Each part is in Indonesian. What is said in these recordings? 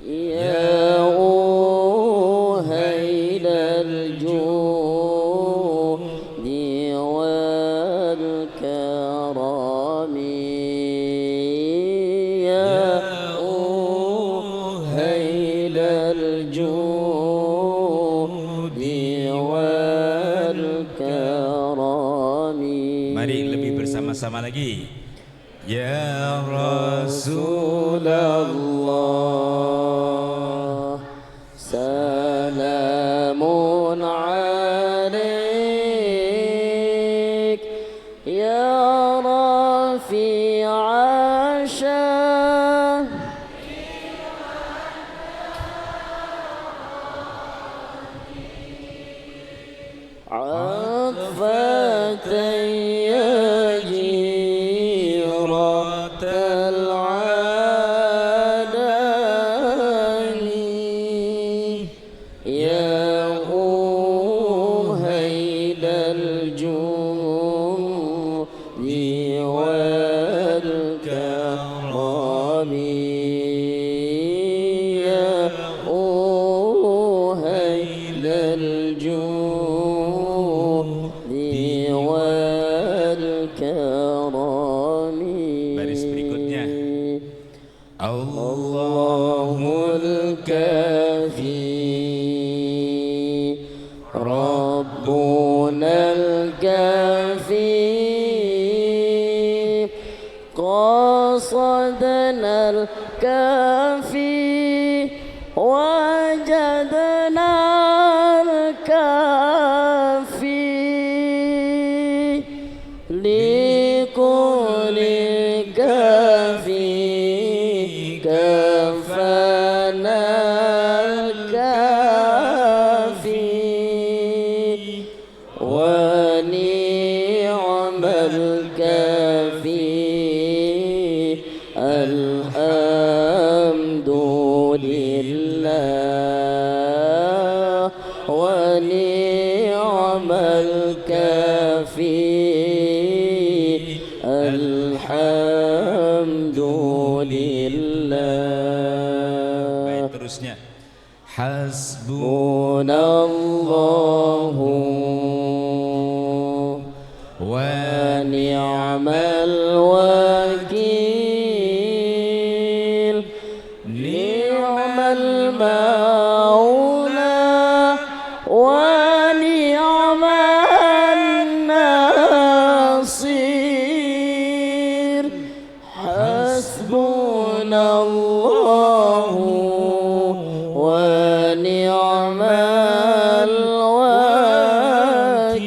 يا أهيل الجود والكرم يا أهيل الجود والكرم. Mari lebih bersama-sama lagi. Ya Rasulullah, salamun alaik ya rafi'a syah عطفة يا جيرة العدن يا أهيل الجود والكرم يا أهيل الجود والكرم. baris berikutnya. Allahul Kafi Rabbunal Kafi qasadanal Kafi wajadnal Kafi likulli Kafi كفانا الكافي ونعم الكافي الحمد لله ونعم الكافي الحمد لله. Baik, terusnya. Hasbunallahu wa ni'mal wakil ni'mal maula wa ni'mal nasir. Hasbunallahu ونعم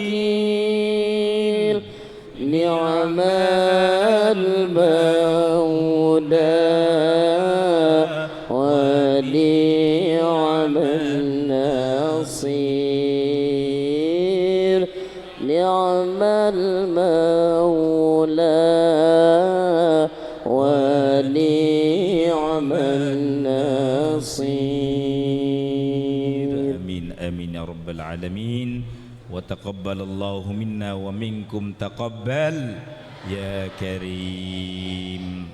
الوكيل نعم المولى ونعم النصير نعم المولى ونعم النصير. Amin ya rabbal alamin. Wa taqabbalallahu minna wa minkum taqabbal ya karim.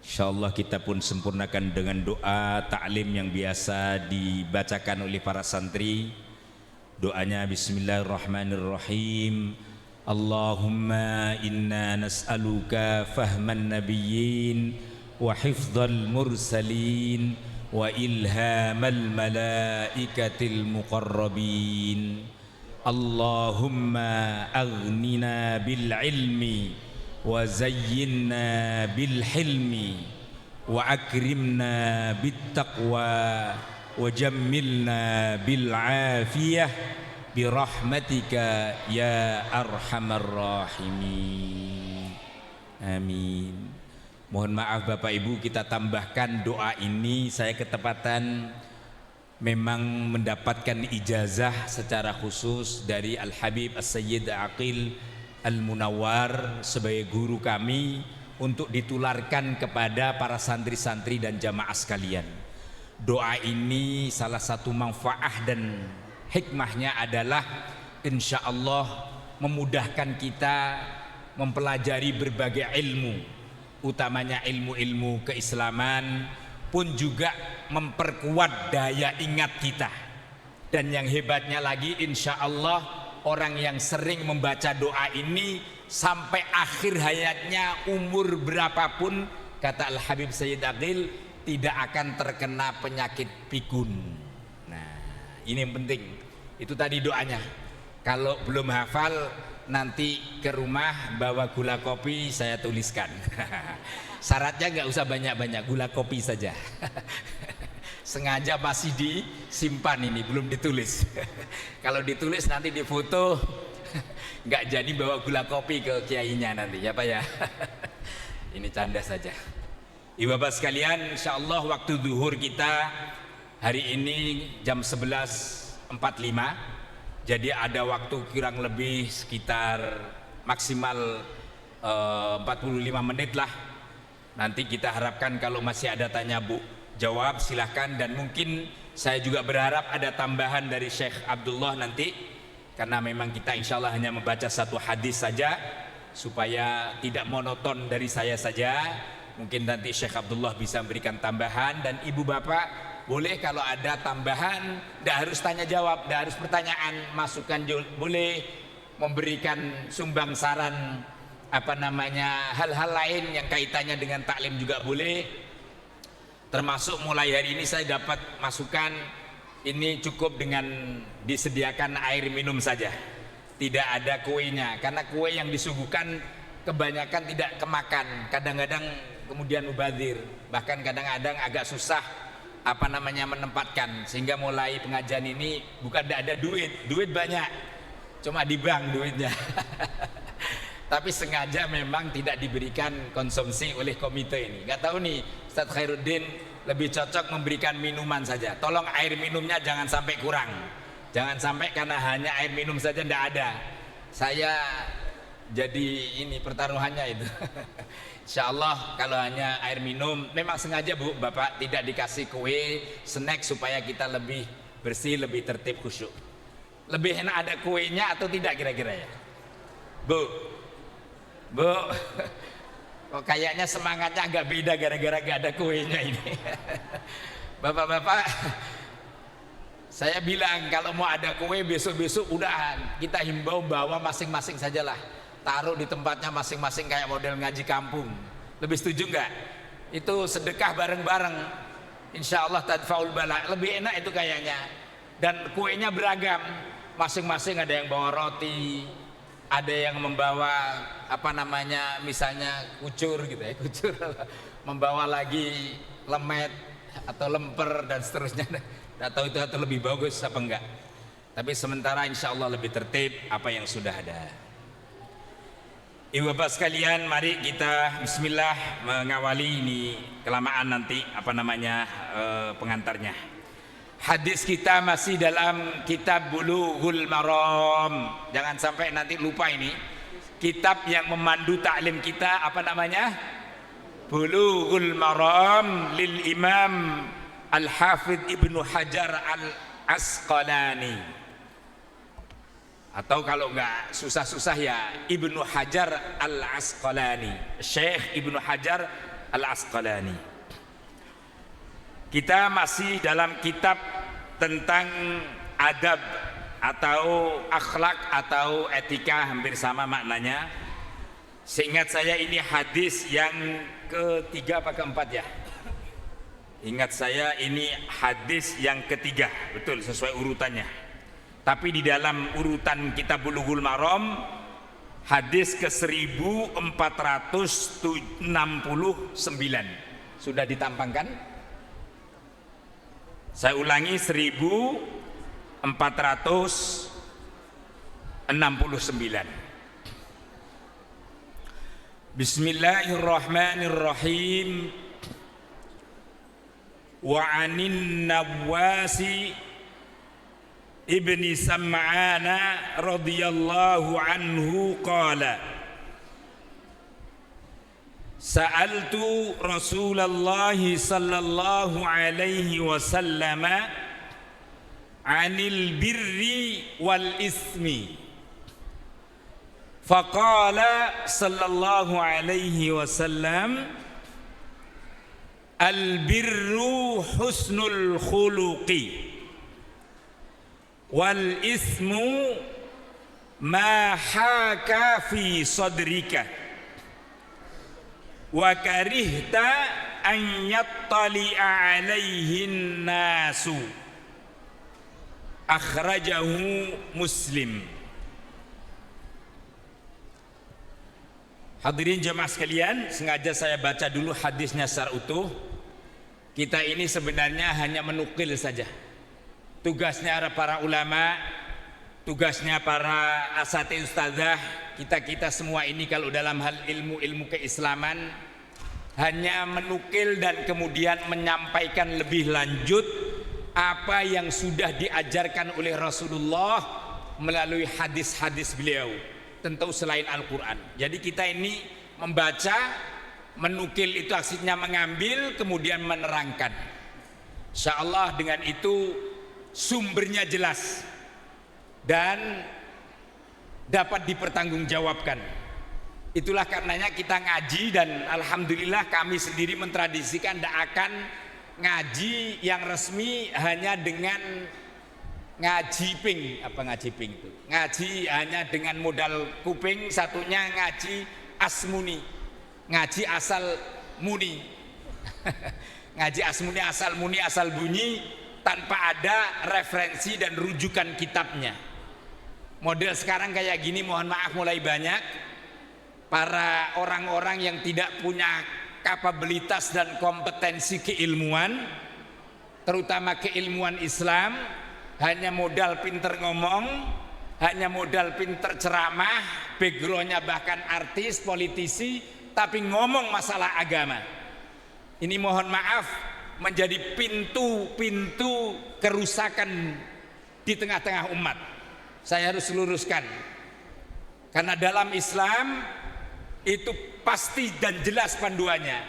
Insyaallah kita pun sempurnakan dengan doa taklim yang biasa dibacakan oleh para santri. Doanya bismillahirrahmanirrahim. Allahumma inna nas'aluka fahman nabiyyin wa hifdzal mursalin wa ilhamal malaikatil muqarrabin. Allahumma aghnina bil ilmi wa zayyinna bil hilmi wa akrimna bit taqwa wa jammilna bil afiyah bi rahmatika ya arhamar rahimin. Amin. Mohon maaf Bapak Ibu, kita tambahkan doa ini saya ketepatan memang mendapatkan ijazah secara khusus dari Al-Habib As-Sayyid Aqil Al-Munawwar sebagai guru kami untuk ditularkan kepada para santri-santri dan jamaah sekalian. Doa ini salah satu manfaat dan hikmahnya adalah insya Allah memudahkan kita mempelajari berbagai ilmu utamanya ilmu-ilmu keislaman, pun juga memperkuat daya ingat kita. Dan yang hebatnya lagi, insya Allah orang yang sering membaca doa ini sampai akhir hayatnya, umur berapapun, kata Al-Habib Sayyid Aqil, tidak akan terkena penyakit pikun. Nah, ini yang penting. Itu tadi doanya. Kalau belum hafal, nanti ke rumah bawa gula kopi, saya tuliskan. Syaratnya nggak usah banyak-banyak, gula kopi saja. Sengaja masih disimpan ini, belum ditulis. Kalau ditulis nanti difoto, nggak jadi bawa gula kopi ke kiainya nanti, ya Pak ya. Ini canda saja. Ibu bapak sekalian, insya Allah waktu zuhur kita hari ini jam 11.45. Jadi ada waktu kurang lebih sekitar maksimal 45 menit lah. Nanti kita harapkan kalau masih ada tanya Bu jawab silahkan, dan mungkin saya juga berharap ada tambahan dari Syekh Abdullah nanti, karena memang kita insya Allah hanya membaca satu hadis saja supaya tidak monoton dari saya saja. Mungkin nanti Syekh Abdullah bisa memberikan tambahan, dan ibu bapak boleh kalau ada tambahan, tidak harus tanya jawab, tidak harus pertanyaan, masukan boleh, memberikan sumbang saran hal-hal lain yang kaitannya dengan taklim juga boleh. Termasuk mulai hari ini saya dapat masukan, ini cukup dengan disediakan air minum saja, tidak ada kuenya, karena kue yang disuguhkan kebanyakan tidak kemakan, kadang-kadang kemudian mubazir, bahkan kadang-kadang agak susah menempatkan, sehingga mulai pengajian ini bukan tidak ada duit banyak, cuma di bank duitnya. Tapi sengaja memang tidak diberikan konsumsi oleh komite ini. Gak tahu nih, Ustadz Khairuddin lebih cocok memberikan minuman saja. Tolong air minumnya jangan sampai kurang. Jangan sampai karena hanya air minum saja tidak ada. Saya jadi ini pertaruhannya itu. Insya Allah kalau hanya air minum, memang sengaja Bu, Bapak tidak dikasih kue, snack supaya kita lebih bersih, lebih tertib, khusyuk. Lebih enak ada kuenya atau tidak kira-kira ya? Bu, kok kayaknya semangatnya agak beda gara-gara gak ada kuenya ini. Bapak-bapak, saya bilang kalau mau ada kue besok-besok udah kita himbau bawa masing-masing sajalah, taruh di tempatnya masing-masing kayak model ngaji kampung. Lebih setuju nggak? Itu sedekah bareng-bareng, insya Allah tadfaul bala. Lebih enak itu kayaknya. Dan kuenya beragam, masing-masing ada yang bawa roti, ada yang membawa misalnya kucur gitu ya, kucur, membawa lagi lemet atau lemper dan seterusnya. Tidak tahu itu atau lebih bagus apa enggak. Tapi sementara insya Allah lebih tertib apa yang sudah ada. Ibu bapak sekalian, mari kita bismillah mengawali ini, kelamaan nanti pengantarnya. Hadis kita masih dalam kitab Bulughul Maram. Jangan sampai nanti lupa ini. Kitab yang memandu taklim kita Bulughul Maram lil Imam Al-Hafidh Ibnu Hajar Al-Asqalani. Atau kalau enggak susah-susah ya Ibnu Hajar Al-Asqalani. Syekh Ibnu Hajar Al-Asqalani. Kita masih dalam kitab tentang adab atau akhlak atau etika, hampir sama maknanya. Seingat saya ini hadis yang ketiga apa keempat ya? Ingat saya ini hadis yang ketiga, betul sesuai urutannya. Tapi di dalam urutan kitab Bulughul Maram, hadis ke 1469 sudah ditampangkan. Saya ulangi 1469. Bismillahirrahmanirrahim. Wa 'anin Nawwasi ibni Sam'ana radhiyallahu anhu qala Sa'altu Rasulullah sallallahu alaihi wasallam 'anil birri wal ismi Faqala sallallahu alaihi wasallam, al-birru husnul khuluqi wal ismu ma haka fi sadrika wa karihta an yattali'a alaihin nasu. Akhrajahu Muslim. Hadirin jemaah sekalian, sengaja saya baca dulu hadisnya secara utuh. Kita ini sebenarnya hanya menukil saja. Tugasnya para ulama, tugasnya para asatidz ustadzah, kita semua ini kalau dalam hal ilmu keislaman hanya menukil dan kemudian menyampaikan lebih lanjut apa yang sudah diajarkan oleh Rasulullah melalui hadis-hadis beliau, tentu selain Al-Quran. Jadi kita ini membaca, menukil itu artinya mengambil kemudian menerangkan. Insya Allah dengan itu sumbernya jelas dan dapat dipertanggungjawabkan. Itulah karenanya kita ngaji, dan alhamdulillah kami sendiri mentradisikan tidak akan ngaji yang resmi hanya dengan ngaji ping. Apa ngaji ping itu? Ngaji hanya dengan modal kuping, satunya ngaji asmuni, ngaji asal muni. Ngaji asmuni, asal muni, asal bunyi, tanpa ada referensi dan rujukan kitabnya. Model sekarang kayak gini mohon maaf mulai banyak para orang-orang yang tidak punya kapabilitas dan kompetensi keilmuan, terutama keilmuan Islam, hanya modal pinter ngomong, hanya modal pinter ceramah, backgroundnya bahkan artis, politisi, tapi ngomong masalah agama. Ini mohon maaf menjadi pintu-pintu kerusakan di tengah-tengah umat. Saya harus luruskan, karena dalam Islam itu pasti dan jelas panduannya.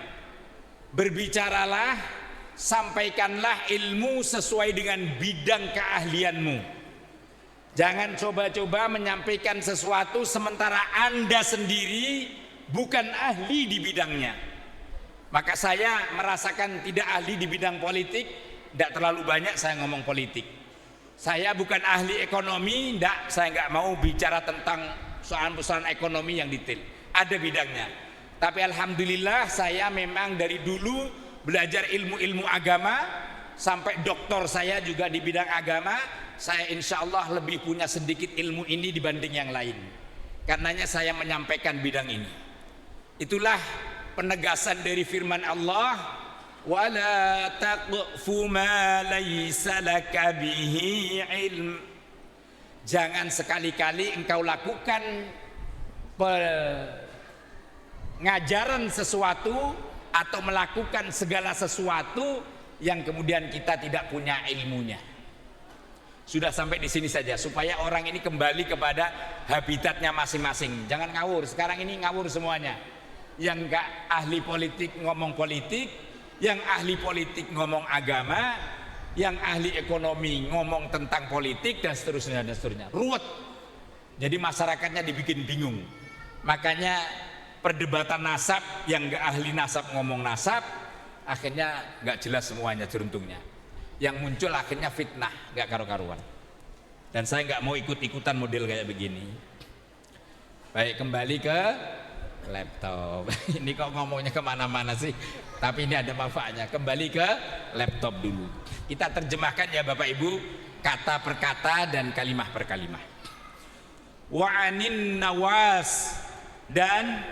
Berbicaralah, sampaikanlah ilmu sesuai dengan bidang keahlianmu. Jangan coba-coba menyampaikan sesuatu sementara Anda sendiri bukan ahli di bidangnya. Maka saya merasakan tidak ahli di bidang politik, tidak terlalu banyak saya ngomong politik. Saya bukan ahli ekonomi, saya nggak mau bicara tentang soal-soal ekonomi yang detail. Ada bidangnya. Tapi alhamdulillah saya memang dari dulu belajar ilmu-ilmu agama, sampai doktor saya juga di bidang agama. Saya insya Allah lebih punya sedikit ilmu ini dibanding yang lain. Karenanya saya menyampaikan bidang ini. Itulah penegasan dari firman Allah, wala taqfu ma laysa laka bihi ilm. Jangan sekali-kali engkau lakukan pengajaran sesuatu atau melakukan segala sesuatu yang kemudian kita tidak punya ilmunya. Sudah sampai di sini saja supaya orang ini kembali kepada habitatnya masing-masing. Jangan ngawur. Sekarang ini ngawur semuanya. Yang enggak ahli politik ngomong politik, yang ahli politik ngomong agama, yang ahli ekonomi ngomong tentang politik, dan seterusnya dan seterusnya. Ruwet. Jadi masyarakatnya dibikin bingung. Makanya perdebatan nasab, yang enggak ahli nasab ngomong nasab, akhirnya enggak jelas semuanya jeruntungnya. Yang muncul akhirnya fitnah, enggak karu-karuan. Dan saya enggak mau ikut-ikutan model kayak begini. Baik, kembali ke laptop. Ini kok ngomongnya kemana-mana sih? Tapi ini ada manfaatnya. Kembali ke laptop dulu. Kita terjemahkan ya Bapak Ibu, kata per kata dan kalimah per kalimah. Wa'anin Nawas, dan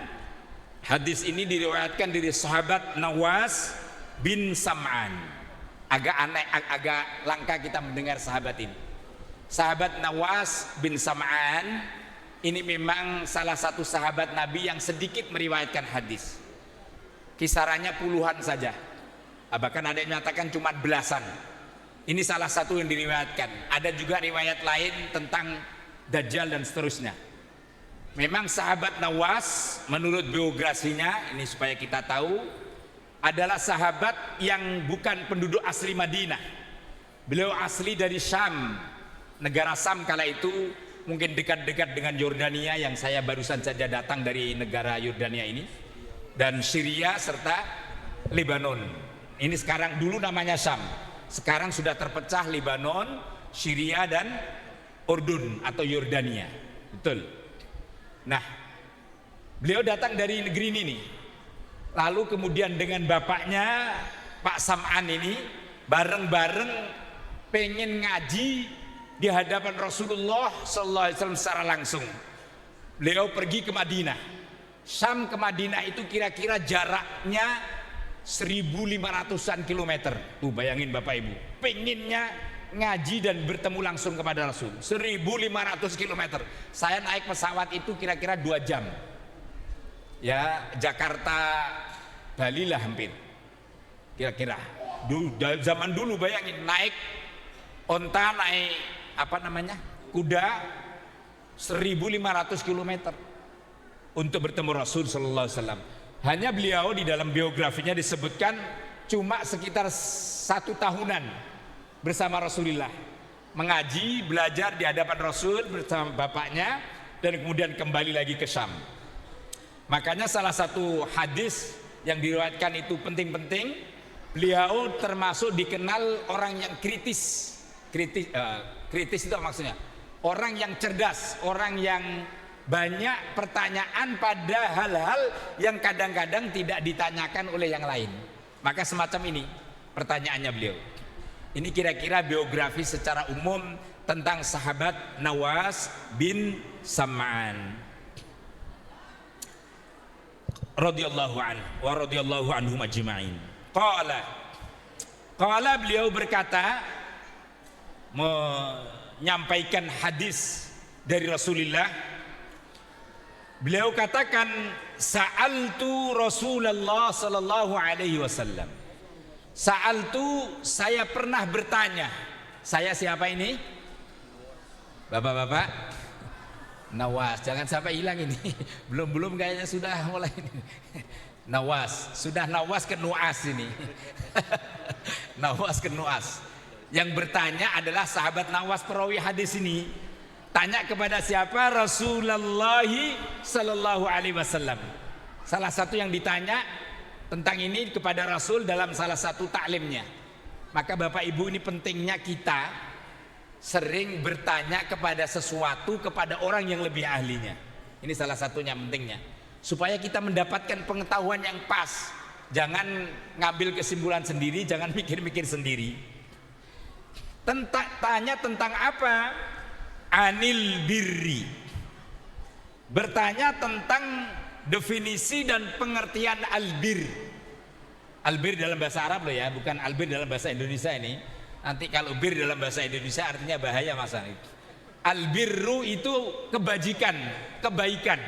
hadis ini diriwayatkan dari sahabat Nawas bin Sam'an. Agak aneh, agak langka kita mendengar sahabat ini. Sahabat Nawas bin Sam'an ini memang salah satu sahabat Nabi yang sedikit meriwayatkan hadis. Kisarannya puluhan saja. Bahkan ada yang menyatakan cuma belasan. Ini salah satu yang diriwayatkan. Ada juga riwayat lain tentang Dajjal dan seterusnya. Memang sahabat Nawas menurut biografinya, ini supaya kita tahu, adalah sahabat yang bukan penduduk asli Madinah. Beliau asli dari Syam. Negara Syam kala itu mungkin dekat-dekat dengan Yordania yang saya barusan saja datang dari negara Yordania ini, dan Syria serta Lebanon. Ini sekarang dulu namanya Syam, sekarang sudah terpecah Lebanon, Syria dan Urdun atau Yordania. Betul. Nah, beliau datang dari negeri ini nih. Lalu kemudian dengan bapaknya Pak Sam'an ini bareng-bareng pengen ngaji di hadapan Rasulullah sallallahu alaihi wasallam secara langsung. Beliau pergi ke Madinah. Syam ke Madinah itu kira-kira jaraknya 1.500-an kilometer. Tuh bayangin Bapak Ibu, pengennya ngaji dan bertemu langsung kepada Rasul. 1.500 kilometer. Saya naik pesawat itu kira-kira 2 jam. Ya, Jakarta Bali lah hampir. Kira-kira. Zaman dulu bayangin naik onta, naik apa namanya? Kuda 1.500 kilometer untuk bertemu Rasul sallallahu alaihi wasallam. Hanya beliau di dalam biografinya disebutkan cuma sekitar 1 tahunan bersama Rasulullah, mengaji, belajar di hadapan Rasul bersama bapaknya, dan kemudian kembali lagi ke Syam. Makanya salah satu hadis yang diriwayatkan itu penting-penting. Beliau termasuk dikenal orang yang kritis. Kritis itu maksudnya orang yang cerdas, orang yang banyak pertanyaan pada hal-hal yang kadang-kadang tidak ditanyakan oleh yang lain. Maka semacam ini pertanyaannya beliau. Ini kira-kira biografi secara umum tentang sahabat Nawas bin Sam'an radhiyallahu anhu wa radhiyallahu anhum ajma'in. Qala beliau berkata, menyampaikan hadis dari Rasulullah. Beliau katakan, sa'altu Rasulullah sallallahu alaihi wasallam. Sa'altu, saya pernah bertanya. Saya siapa ini? Bapak-bapak, Nawas, jangan sampai hilang ini. Belum kayaknya sudah mulai ini. Nawas, sudah Nawas ke Nuas ini. Nawas ke Nuas. Yang bertanya adalah sahabat Nawas perawi hadis ini. Tanya kepada siapa? Rasulullah sallallahu alaihi wasallam. Salah satu yang ditanya tentang ini kepada Rasul dalam salah satu taklimnya. Maka Bapak Ibu, ini pentingnya kita sering bertanya kepada sesuatu kepada orang yang lebih ahlinya. Ini salah satunya pentingnya, supaya kita mendapatkan pengetahuan yang pas. Jangan ngambil kesimpulan sendiri, jangan mikir-mikir sendiri. Tanya tentang apa? Anil birri. Bertanya tentang definisi dan pengertian albir. Albir dalam bahasa Arab loh ya, bukan albir dalam bahasa Indonesia ini. Nanti kalau bir dalam bahasa Indonesia artinya bahaya masa. Albirru itu kebajikan, kebaikan.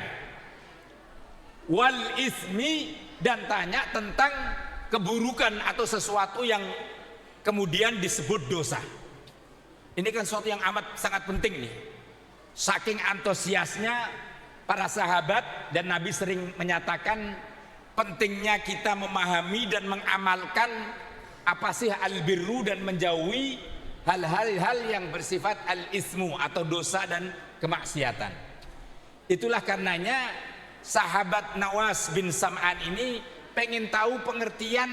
Wal ismi, dan tanya tentang keburukan atau sesuatu yang kemudian disebut dosa. Ini kan sesuatu yang amat sangat penting nih. Saking antusiasnya para sahabat, dan Nabi sering menyatakan pentingnya kita memahami dan mengamalkan apa sih albirru, dan menjauhi hal-hal yang bersifat al-ismu atau dosa dan kemaksiatan. Itulah karenanya sahabat Nawas bin Sam'an ini pengen tahu pengertian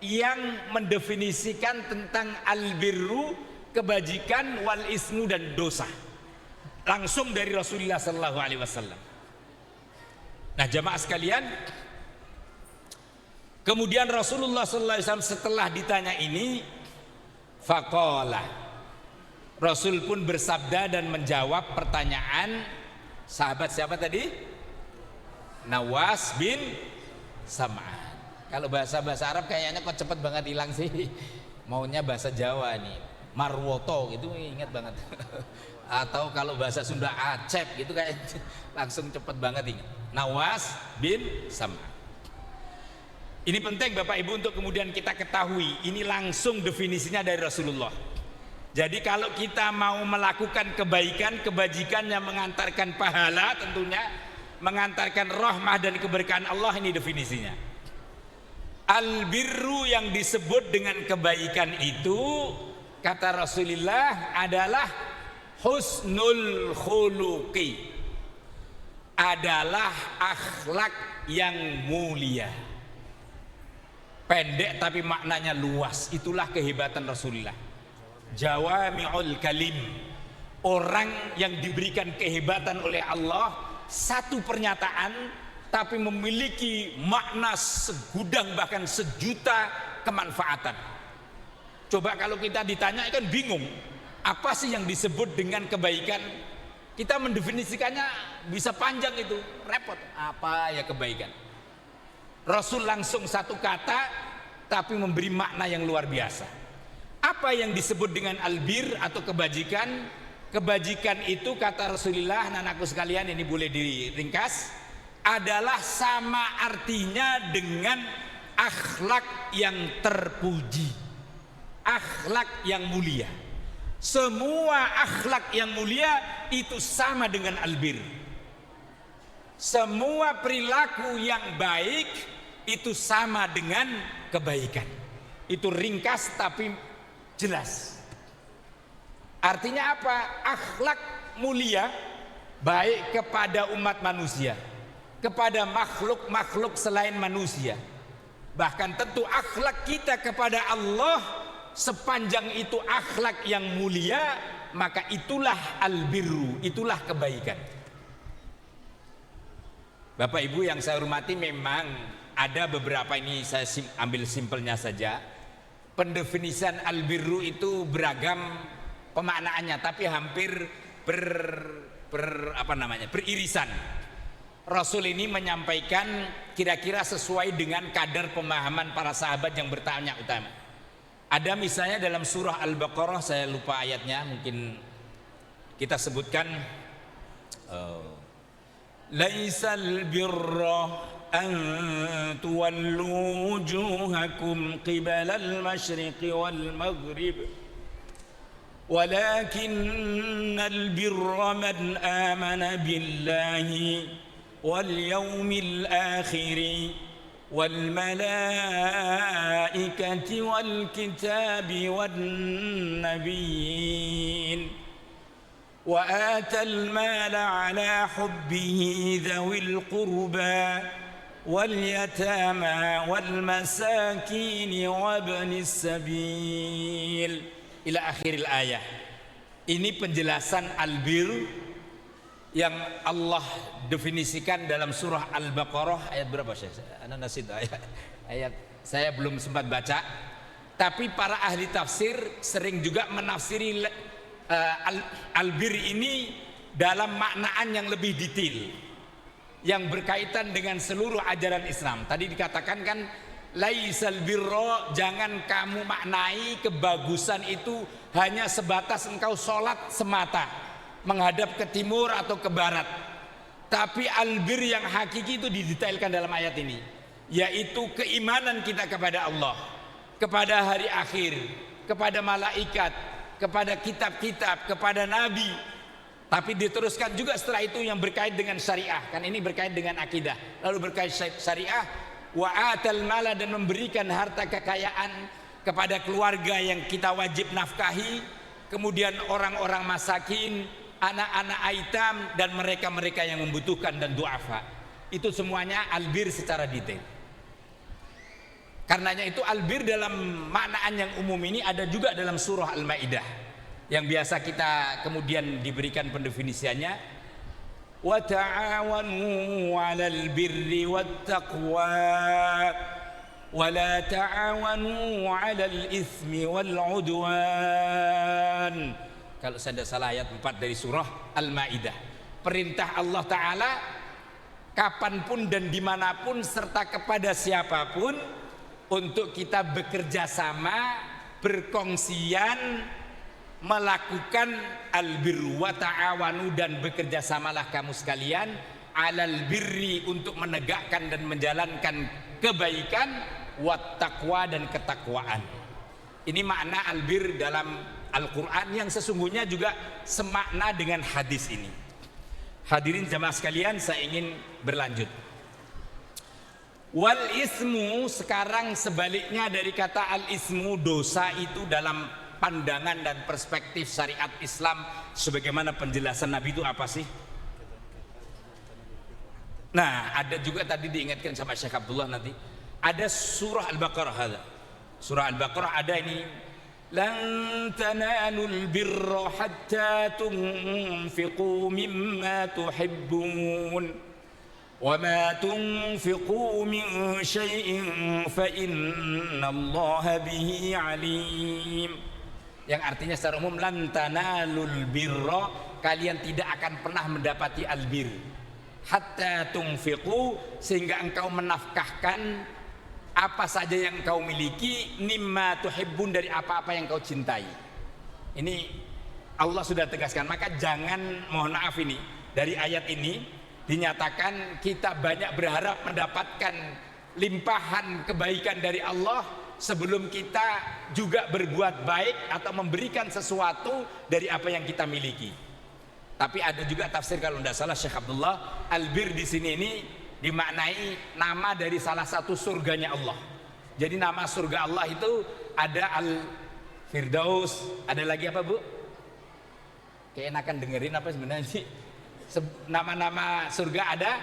yang mendefinisikan tentang albirru, kebajikan, wal ismu, dan dosa, langsung dari Rasulullah sallallahu alaihi wasallam. Nah jamaah sekalian, kemudian Rasulullah sallallahu alaihi wasallam setelah ditanya ini, faqala, Rasul pun bersabda dan menjawab pertanyaan sahabat siapa tadi? Nawas bin Sam'an. Kalau bahasa Arab kayaknya kok cepet banget hilang sih. Maunya bahasa Jawa nih, Marwoto gitu, ingat banget. Atau kalau bahasa Sunda Acep gitu kayak langsung cepet banget ingat. Nawas bin Sam'an. Ini penting Bapak Ibu untuk kemudian kita ketahui. Ini langsung definisinya dari Rasulullah. Jadi kalau kita mau melakukan kebaikan, kebajikan yang mengantarkan pahala, tentunya mengantarkan rahmah dan keberkahan Allah, ini definisinya. Albirru yang disebut dengan kebaikan itu, kata Rasulullah, adalah husnul khuluqi adalah akhlak yang mulia. Pendek tapi maknanya luas. Itulah kehebatan Rasulullah. Jawami'ul kalim. Orang yang diberikan kehebatan oleh Allah, satu pernyataan tapi memiliki makna segudang bahkan sejuta kemanfaatan. Coba kalau kita ditanya kan bingung, apa sih yang disebut dengan kebaikan? Kita mendefinisikannya bisa panjang itu, repot. Apa ya kebaikan? Rasul langsung satu kata tapi memberi makna yang luar biasa. Apa yang disebut dengan albir atau kebajikan? Kebajikan itu kata Rasulullah, anakku sekalian, ini boleh diringkas, adalah sama artinya dengan akhlak yang terpuji, akhlak yang mulia. Semua akhlak yang mulia itu sama dengan albir. Semua perilaku yang baik itu sama dengan kebaikan. Itu ringkas tapi jelas. Artinya apa? Akhlak mulia baik kepada umat manusia, kepada makhluk-makhluk selain manusia. Bahkan tentu akhlak kita kepada Allah, sepanjang itu akhlak yang mulia, maka itulah albirru, itulah kebaikan. Bapak Ibu yang saya hormati, memang ada beberapa, ini saya ambil simpelnya saja. Pendefinisian albirru itu beragam pemaknaannya, tapi hampir beririsan. Rasul ini menyampaikan kira-kira sesuai dengan kadar pemahaman para sahabat yang bertanya utama. Ada misalnya dalam surah Al-Baqarah, saya lupa ayatnya, mungkin kita sebutkan, laisal birra an tuwallu wujuhakum qibalal masyriqi wal maghrib walakinnal birra man amana billahi wal yawmil akhiri wal malaikati wal kitabi wan nabiyyin wa atal mala ala hubbihi dhawil qurba wal yatama wal masakin wa ibnis sabil ila akhiril ayah. Ini penjelasan albir yang Allah definisikan dalam surah Al-Baqarah ayat berapa Syekh? Ana nasid ayat saya belum sempat baca. Tapi para ahli tafsir sering juga menafsiri albir ini dalam maknaan yang lebih detail, yang berkaitan dengan seluruh ajaran Islam. Tadi dikatakan kan, laisal birra, jangan kamu maknai kebagusan itu hanya sebatas engkau sholat semata menghadap ke timur atau ke barat. Tapi albir yang hakiki itu didetailkan dalam ayat ini, yaitu keimanan kita kepada Allah, kepada hari akhir, kepada malaikat, kepada kitab-kitab, kepada nabi. Tapi diteruskan juga setelah itu yang berkait dengan syariah. Kan ini berkait dengan akidah, lalu berkait syariah. Wa atal mala, dan memberikan harta kekayaan kepada keluarga yang kita wajib nafkahi, kemudian orang-orang masakin, anak-anak aitam, dan mereka-mereka yang membutuhkan dan duafa. Itu semuanya albir secara detail. Karenanya itu albir dalam maknaan yang umum ini ada juga dalam surah Al-Maidah, yang biasa kita kemudian diberikan pendefinisiannya, wa ta'awanu 'alal birri wat taqwa wa la ta'awanu 'alal itsmi wal 'udwan. Kalau saya tidak salah ayat 4 dari surah Al-Maidah. Perintah Allah Ta'ala kapanpun dan dimanapun serta kepada siapapun untuk kita bekerja sama, berkongsian, melakukan albirru wa ta'awanu, dan bekerja samalah kamu sekalian alal birri, untuk menegakkan dan menjalankan kebaikan, wat taqwa, dan ketakwaan. Ini makna albir dalam Al-Quran yang sesungguhnya juga semakna dengan hadis ini. Hadirin jamaah sekalian, saya ingin berlanjut. Wal ismu, sekarang sebaliknya dari kata al ismu, dosa itu dalam pandangan dan perspektif syariat Islam sebagaimana penjelasan Nabi itu apa sih? Nah, ada juga tadi diingatkan sama Syekh Abdullah nanti. Ada surah Al-Baqarah ada. Surah Al-Baqarah ada ini. Lan tanalul birra hatta tunfiqu mimma tuhibbun. وَمَا تُنْفِقُوا مِنْ شَيْءٍ فَإِنَّ اللَّهَ بِهِ عَلِيمٌ. Yang artinya secara umum lan tanalul birra, kalian tidak akan pernah mendapati albir hatta tunfiqu, sehingga engkau menafkahkan apa saja yang engkau miliki, mimma tuhibbun, dari apa-apa yang engkau cintai. Ini Allah sudah tegaskan. Maka jangan, mohon maaf, ini dari ayat ini dinyatakan kita banyak berharap mendapatkan limpahan kebaikan dari Allah sebelum kita juga berbuat baik atau memberikan sesuatu dari apa yang kita miliki. Tapi ada juga tafsir, kalau tidak salah Syekh Abdullah, albir di sini ini dimaknai nama dari salah satu surganya Allah. Jadi nama surga Allah itu ada Al-Firdaus, ada lagi apa Bu? Keenakan dengerin apa sebenarnya sih? Nama-nama surga ada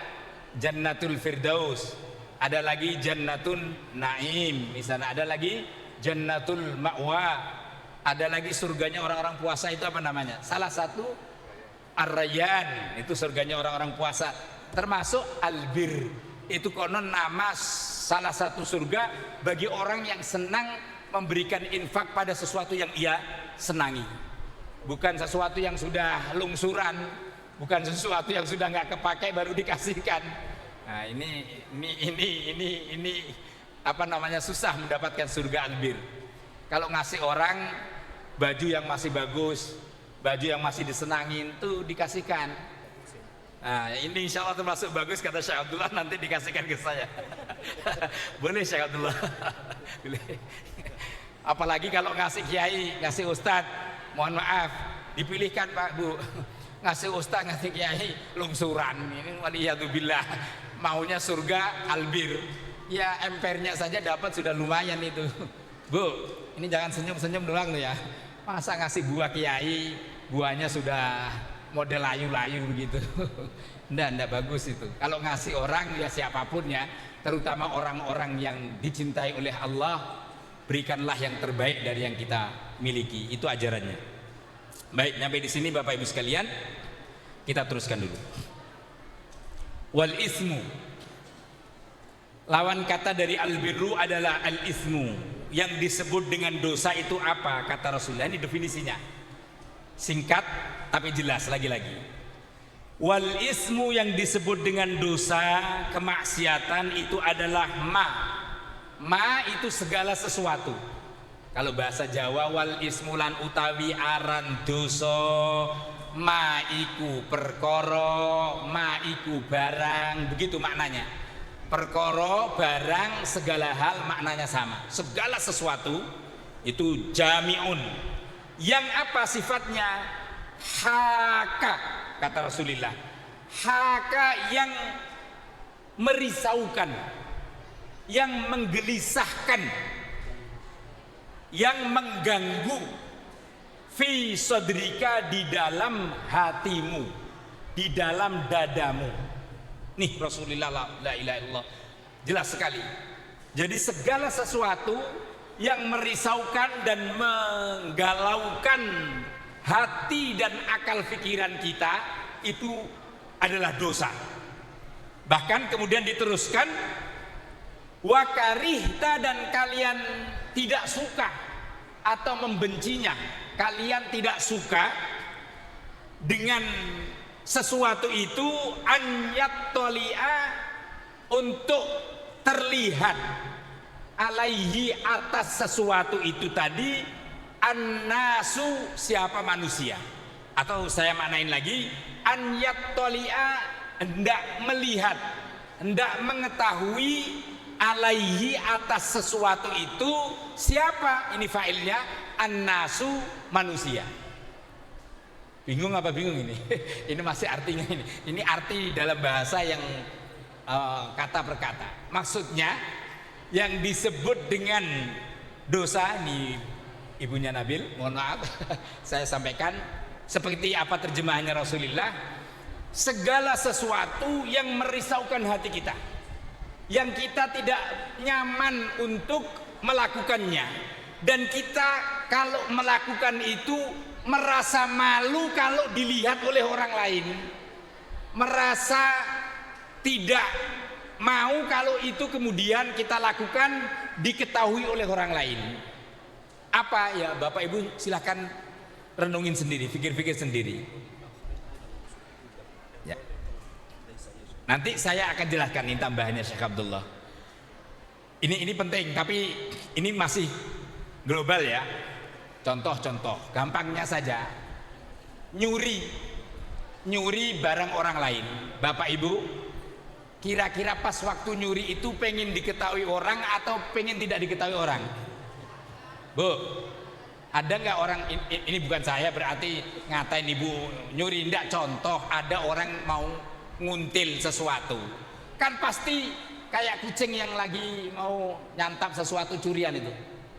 Jannatul Firdaus, ada lagi Jannatun Naim, misalnya ada lagi Jannatul Ma'wa, ada lagi surganya orang-orang puasa itu apa namanya? Salah satu Ar-Rayyan, itu surganya orang-orang puasa. Termasuk Albir, itu konon nama salah satu surga bagi orang yang senang memberikan infak pada sesuatu yang ia senangi, bukan sesuatu yang sudah lungsuran, bukan sesuatu yang sudah nggak kepakai baru dikasihkan. Nah, ini apa namanya, susah mendapatkan surga albir. Kalau ngasih orang baju yang masih bagus, baju yang masih disenangin tuh dikasihkan. Nah, ini insya Allah termasuk bagus kata Syekh Abdullah, nanti dikasihkan ke saya. Boleh Syekh Abdullah. Apalagi kalau ngasih kiai, ngasih ustadz, mohon maaf, dipilihkan Pak Bu. Ngasih ustaz, ngasih kiai lungsuran, ini waliyadzubillah, maunya surga albir. Ya empernya saja dapat sudah lumayan itu. Bu, ini jangan senyum-senyum doang tuh ya. Masa ngasih buah kiai, buahnya sudah model layu-layu begitu. Nggak bagus itu. Kalau ngasih orang ya siapapun ya, terutama orang-orang yang dicintai oleh Allah, berikanlah yang terbaik dari yang kita miliki. Itu ajarannya. Baik, sampai di sini Bapak Ibu sekalian, kita teruskan dulu. Wal ismu, lawan kata dari albirru adalah al ismu. Yang disebut dengan dosa itu apa? Kata Rasulullah, ini definisinya. Singkat tapi jelas lagi-lagi. Wal ismu, yang disebut dengan dosa, kemaksiatan itu adalah ma itu segala sesuatu. Kalau bahasa Jawa, wal ismulan utawi aran dosa, ma iku perkara, ma iku barang, begitu maknanya. Perkara, barang, segala hal maknanya sama. Segala sesuatu itu jami'un. Yang apa sifatnya? Haka, kata Rasulullah. Haka yang merisaukan, yang menggelisahkan, yang mengganggu, fi sadrika, di dalam hatimu, di dalam dadamu. Nih Rasulullah, la ilaha illallah, jelas sekali. Jadi segala sesuatu yang merisaukan dan menggalaukan hati dan akal pikiran kita itu adalah dosa. Bahkan kemudian diteruskan, wa karihta, dan kalian tidak suka atau membencinya, kalian tidak suka dengan sesuatu itu, an yattali'a, untuk terlihat, alaihi, atas sesuatu itu tadi, annasu, siapa manusia. Atau saya maknain lagi, an yattali'a, hendak melihat, hendak mengetahui, alaihi, atas sesuatu itu, siapa? Ini failnya, annasu, manusia. Bingung apa bingung ini? Ini masih artinya ini. Ini arti dalam bahasa yang kata per kata. Maksudnya yang disebut dengan dosa ini, ibunya Nabil, mohon maaf saya sampaikan seperti apa terjemahannya Rasulullah, segala sesuatu yang merisaukan hati kita, yang kita tidak nyaman untuk melakukannya, dan kita kalau melakukan itu merasa malu kalau dilihat oleh orang lain, merasa tidak mau kalau itu kemudian kita lakukan diketahui oleh orang lain. Apa ya Bapak Ibu silahkan renungin sendiri, pikir-pikir sendiri ya. Nanti saya akan jelaskan ini tambahannya Syekh Abdullah. Ini penting, tapi ini masih global ya. Contoh-contoh gampangnya saja, nyuri barang orang lain. Bapak Ibu kira-kira pas waktu nyuri itu pengen diketahui orang atau pengen tidak diketahui orang? Bu, ada nggak orang, ini bukan saya berarti ngatain ibu nyuri, enggak, contoh ada orang mau nguntil sesuatu, kan pasti kayak kucing yang lagi mau nyantap sesuatu curian itu,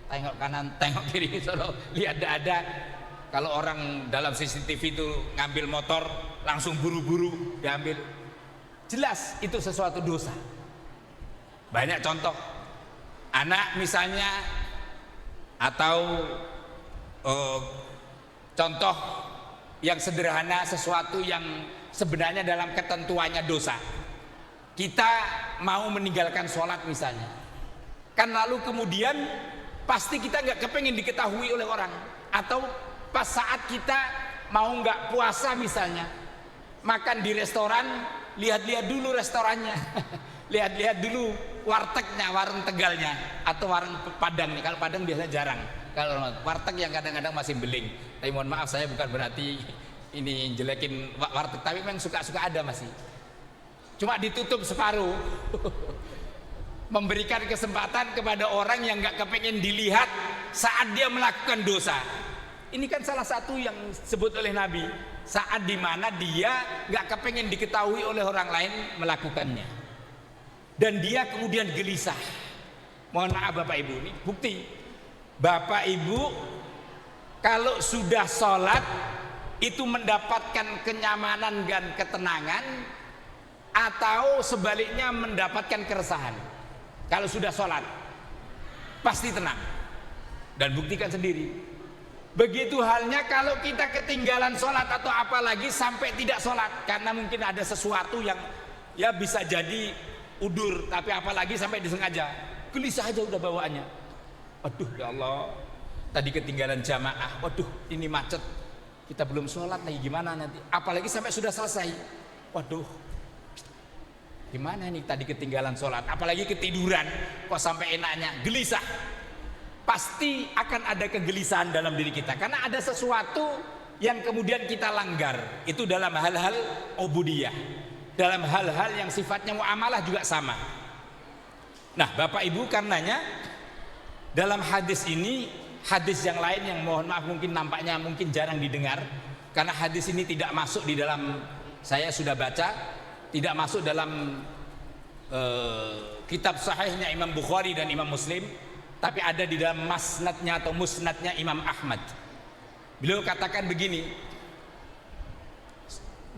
tengok kanan tengok kiri, solo lihat ada. Kalau orang dalam CCTV itu ngambil motor langsung buru-buru diambil, jelas itu sesuatu dosa. Banyak contoh, anak misalnya, atau contoh yang sederhana, sesuatu yang sebenarnya dalam ketentuannya dosa. Kita mau meninggalkan sholat misalnya, kan lalu kemudian pasti kita nggak kepengen diketahui oleh orang. Atau pas saat kita mau nggak puasa misalnya, makan di restoran, lihat-lihat dulu restorannya lihat-lihat dulu wartegnya, warung Tegalnya atau warung Padang nih. Kalau Padang biasanya jarang, kalau warteg yang kadang-kadang masih beling. Tapi mohon maaf, saya bukan berarti ini jelekin warteg, tapi memang suka-suka ada masih, cuma ditutup separuh memberikan kesempatan kepada orang yang nggak kepengen dilihat saat dia melakukan dosa. Ini kan salah satu yang disebut oleh Nabi, saat dimana dia nggak kepengen diketahui oleh orang lain melakukannya, dan dia kemudian gelisah. Mohon maaf Bapak Ibu, ini bukti. Bapak Ibu kalau sudah sholat itu mendapatkan kenyamanan dan ketenangan, atau sebaliknya mendapatkan keresahan? Kalau sudah sholat pasti tenang, dan buktikan sendiri. Begitu halnya kalau kita ketinggalan sholat, atau apalagi sampai tidak sholat karena mungkin ada sesuatu yang ya bisa jadi udur, tapi apalagi sampai disengaja, gelisah aja udah bawaannya. Waduh ya Allah, tadi ketinggalan jamaah, waduh ini macet, kita belum sholat lagi, gimana nanti? Apalagi sampai sudah selesai, waduh gimana nih, tadi ketinggalan sholat, apalagi ketiduran, kok sampai enaknya, gelisah. Pasti akan ada kegelisahan dalam diri kita karena ada sesuatu yang kemudian kita langgar. Itu dalam hal-hal ubudiyah, dalam hal-hal yang sifatnya muamalah juga sama. Nah Bapak Ibu, karenanya dalam hadis ini, hadis yang lain yang mohon maaf mungkin nampaknya mungkin jarang didengar, karena hadis ini tidak masuk di dalam, saya sudah baca, tidak masuk dalam kitab sahihnya Imam Bukhari dan Imam Muslim, tapi ada di dalam masnadnya atau musnadnya Imam Ahmad. Beliau katakan begini,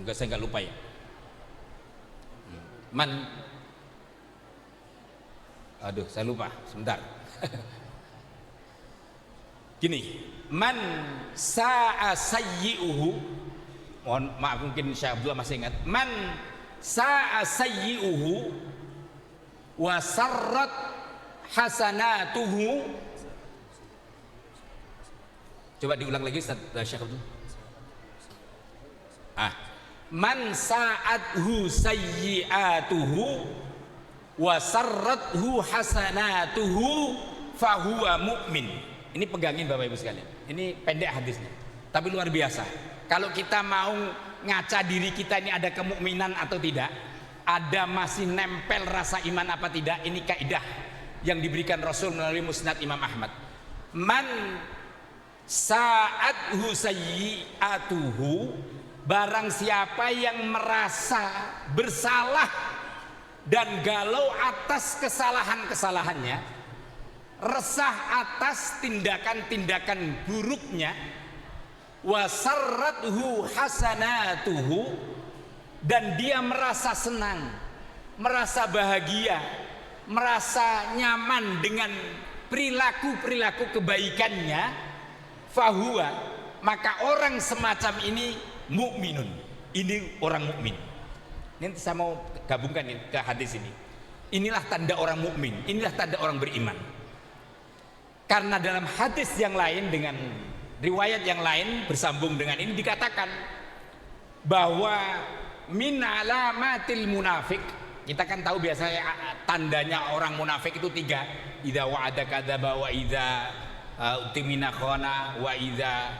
enggak, saya enggak lupa ya, aduh saya lupa, sebentar. Gini, man sa'a sayyi'uhu, mohon maaf mungkin Syekh Abdullah masih ingat, man sa'a sayyi'uhu wa sarrat hasanatuhu. Coba diulang lagi Ustaz Syekh Abdul. Man sa'athu sayyi'atuhu wa sarrathu hasanatuhu fahuwa mu'min. Ini pegangin Bapak Ibu sekalian. Ini pendek hadisnya, tapi luar biasa. Kalau kita mau ngaca diri kita ini ada kemukminan atau tidak, ada masih nempel rasa iman apa tidak, ini kaidah yang diberikan Rasul melalui musnad Imam Ahmad. Man sa'athu sayyi'atuhu, barang siapa yang merasa bersalah dan galau atas kesalahan-kesalahannya, resah atas tindakan-tindakan buruknya, wasarrathu hasanatuhu, dan dia merasa senang, merasa bahagia, merasa nyaman dengan perilaku-perilaku kebaikannya, fahuwa, maka orang semacam ini mukminun. Ini orang mukmin. Nanti saya mau gabungkan ke hadis ini. Inilah tanda orang mukmin, inilah tanda orang beriman. Karena dalam hadis yang lain dengan riwayat yang lain bersambung dengan ini dikatakan bahwa min alamatil munafik, kita kan tahu biasanya tandanya orang munafik itu 3. Idza wa'ada kadzaba wa idza utimina khana wa idza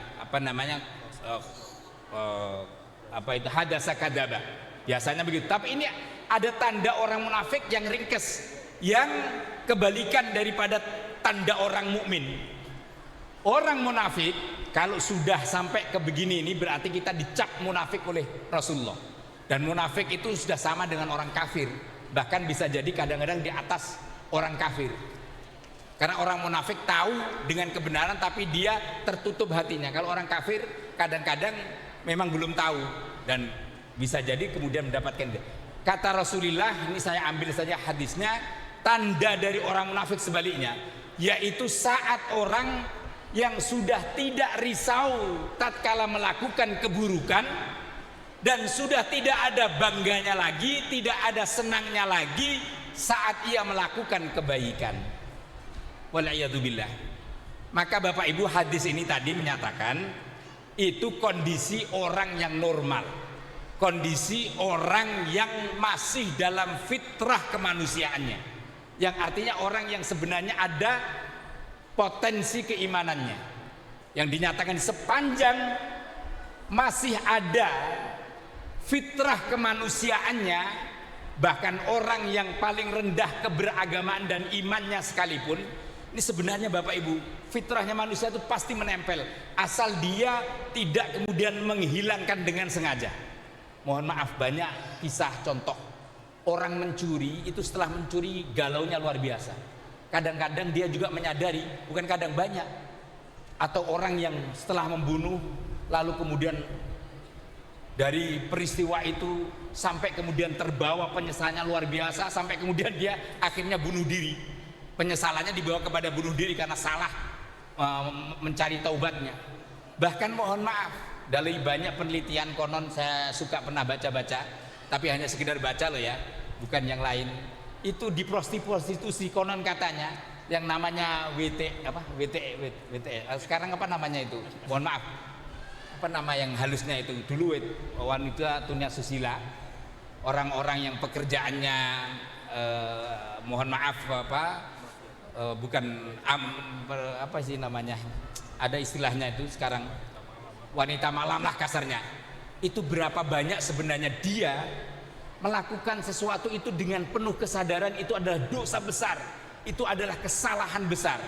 hadasa kadzaba. Biasanya begitu. Tapi ini ada tanda orang munafik yang ringkes, yang kebalikan daripada tanda orang mukmin. Orang munafik kalau sudah sampai ke begini ini berarti kita dicap munafik oleh Rasulullah. Dan munafik itu sudah sama dengan orang kafir, bahkan bisa jadi kadang-kadang di atas orang kafir. Karena orang munafik tahu dengan kebenaran tapi dia tertutup hatinya. Kalau orang kafir kadang-kadang memang belum tahu dan bisa jadi kemudian mendapatkan. Kata Rasulullah, ini saya ambil saja hadisnya, tanda dari orang munafik sebaliknya, yaitu saat orang yang sudah tidak risau tatkala melakukan keburukan dan sudah tidak ada bangganya lagi, tidak ada senangnya lagi saat ia melakukan kebaikan. Wal'iyadzubillah. Maka Bapak Ibu, hadis ini tadi menyatakan itu kondisi orang yang normal, kondisi orang yang masih dalam fitrah kemanusiaannya, yang artinya orang yang sebenarnya ada potensi keimanannya, yang dinyatakan sepanjang masih ada fitrah kemanusiaannya, bahkan orang yang paling rendah keberagamaan dan imannya sekalipun, ini sebenarnya Bapak Ibu, fitrahnya manusia itu pasti menempel, asal dia tidak kemudian menghilangkan dengan sengaja. Mohon maaf, banyak kisah contoh orang mencuri itu setelah mencuri galaunya luar biasa. Kadang-kadang dia juga menyadari, bukan kadang, banyak. Atau orang yang setelah membunuh lalu kemudian dari peristiwa itu sampai kemudian terbawa penyesalannya luar biasa, sampai kemudian dia akhirnya bunuh diri. Penyesalannya dibawa kepada bunuh diri karena salah mencari taubatnya. Bahkan mohon maaf, dari banyak penelitian konon saya suka pernah baca-baca, tapi hanya sekedar baca loh ya, bukan yang lain. Itu di prostitusi konon katanya yang namanya sekarang apa namanya itu, mohon maaf, apa nama yang halusnya itu, dulu wanita tunia susila, orang-orang yang pekerjaannya mohon maaf apa sih namanya, ada istilahnya itu sekarang, wanita malam lah kasarnya. Itu berapa banyak sebenarnya dia melakukan sesuatu itu dengan penuh kesadaran, itu adalah dosa besar, itu adalah kesalahan besar.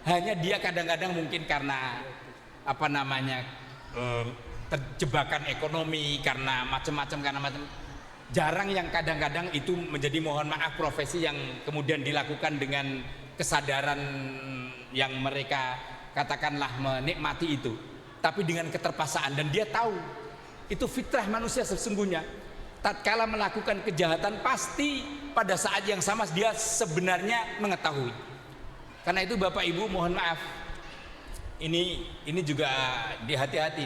Hanya dia kadang-kadang mungkin karena terjebakan ekonomi, karena macam-macam, jarang yang kadang-kadang itu menjadi mohon maaf profesi yang kemudian dilakukan dengan kesadaran yang mereka katakanlah menikmati itu, tapi dengan keterpaksaan. Dan dia tahu itu fitrah manusia sesungguhnya. Tatkala melakukan kejahatan pasti pada saat yang sama dia sebenarnya mengetahui. Karena itu Bapak Ibu mohon maaf, ini juga dihati-hati.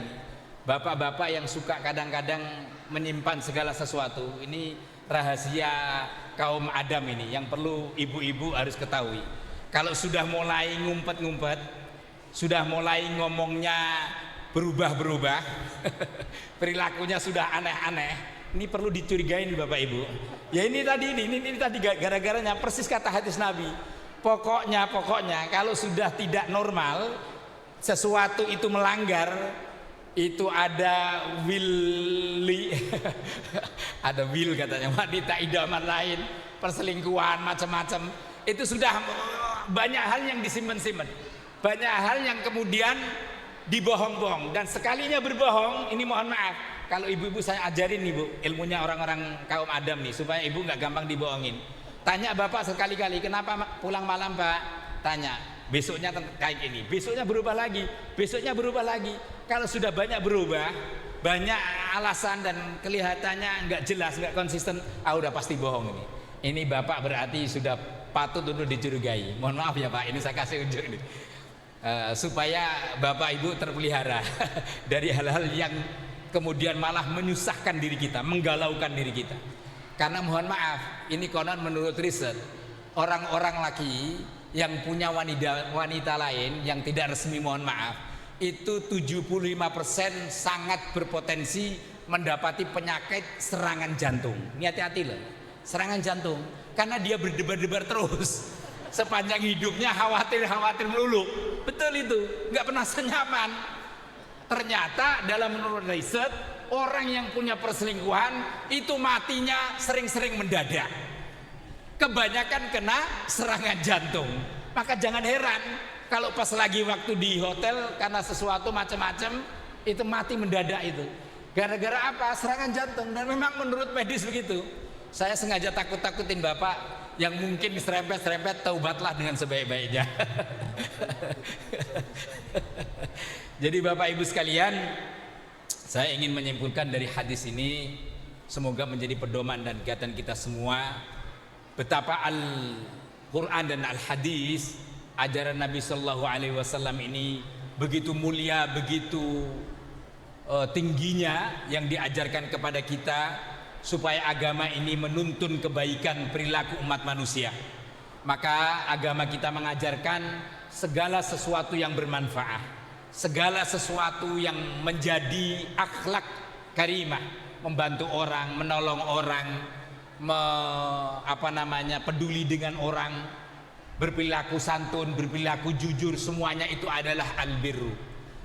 Bapak-bapak yang suka kadang-kadang menyimpan segala sesuatu, ini rahasia kaum Adam ini yang perlu ibu-ibu harus ketahui. Kalau sudah mulai ngumpet-ngumpet, sudah mulai ngomongnya berubah-berubah, perilakunya sudah aneh-aneh, ini perlu dicurigain Bapak Ibu. Ya ini tadi gara-garanya persis kata hadis Nabi. Pokoknya kalau sudah tidak normal, sesuatu itu melanggar, itu ada ada will katanya, wanita idaman lain, perselingkuhan macam-macam, itu sudah banyak hal yang disimpan-simpan, banyak hal yang kemudian dibohong-bohong. Dan sekalinya berbohong, ini mohon maaf, kalau ibu-ibu saya ajarin nih Bu, ilmunya orang-orang kaum Adam nih, supaya ibu nggak gampang dibohongin. Tanya bapak sekali-kali, kenapa pulang malam Pak? tanya, besoknya kayak ini, besoknya berubah lagi, besoknya berubah lagi. Kalau sudah banyak berubah, banyak alasan dan kelihatannya nggak jelas, nggak konsisten, udah pasti bohong ini. Ini bapak berarti sudah patut untuk dicurigai. Mohon maaf ya Pak, ini saya kasih unjuk ini. Supaya bapak ibu terpelihara dari hal-hal yang kemudian malah menyusahkan diri kita, menggalaukan diri kita. Karena mohon maaf, ini konon menurut riset, orang-orang laki yang punya wanita lain yang tidak resmi, mohon maaf, itu 75% sangat berpotensi mendapati penyakit serangan jantung. Ini hati-hati loh, serangan jantung, karena dia berdebar-debar terus sepanjang hidupnya, khawatir melulu. Betul itu, nggak pernah senyaman. Ternyata dalam menurut riset, orang yang punya perselingkuhan itu matinya sering-sering mendadak, kebanyakan kena serangan jantung. Maka jangan heran kalau pas lagi waktu di hotel karena sesuatu macam-macam itu mati mendadak itu. Gara-gara apa? Serangan jantung. Dan memang menurut medis begitu. Saya sengaja takut-takutin bapak yang mungkin serempet-serempet, taubatlah dengan sebaik-baiknya. Jadi Bapak Ibu sekalian, saya ingin menyimpulkan dari hadis ini, semoga menjadi pedoman dan kegiatan kita semua betapa Al-Quran dan Al-Hadis, ajaran Nabi Sallallahu Alaihi Wasallam ini begitu mulia, begitu tingginya yang diajarkan kepada kita, supaya agama ini menuntun kebaikan perilaku umat manusia. Maka agama kita mengajarkan segala sesuatu yang bermanfaat, segala sesuatu yang menjadi akhlak karimah, membantu orang, menolong orang, peduli dengan orang, berperilaku santun, berperilaku jujur, semuanya itu adalah albirru.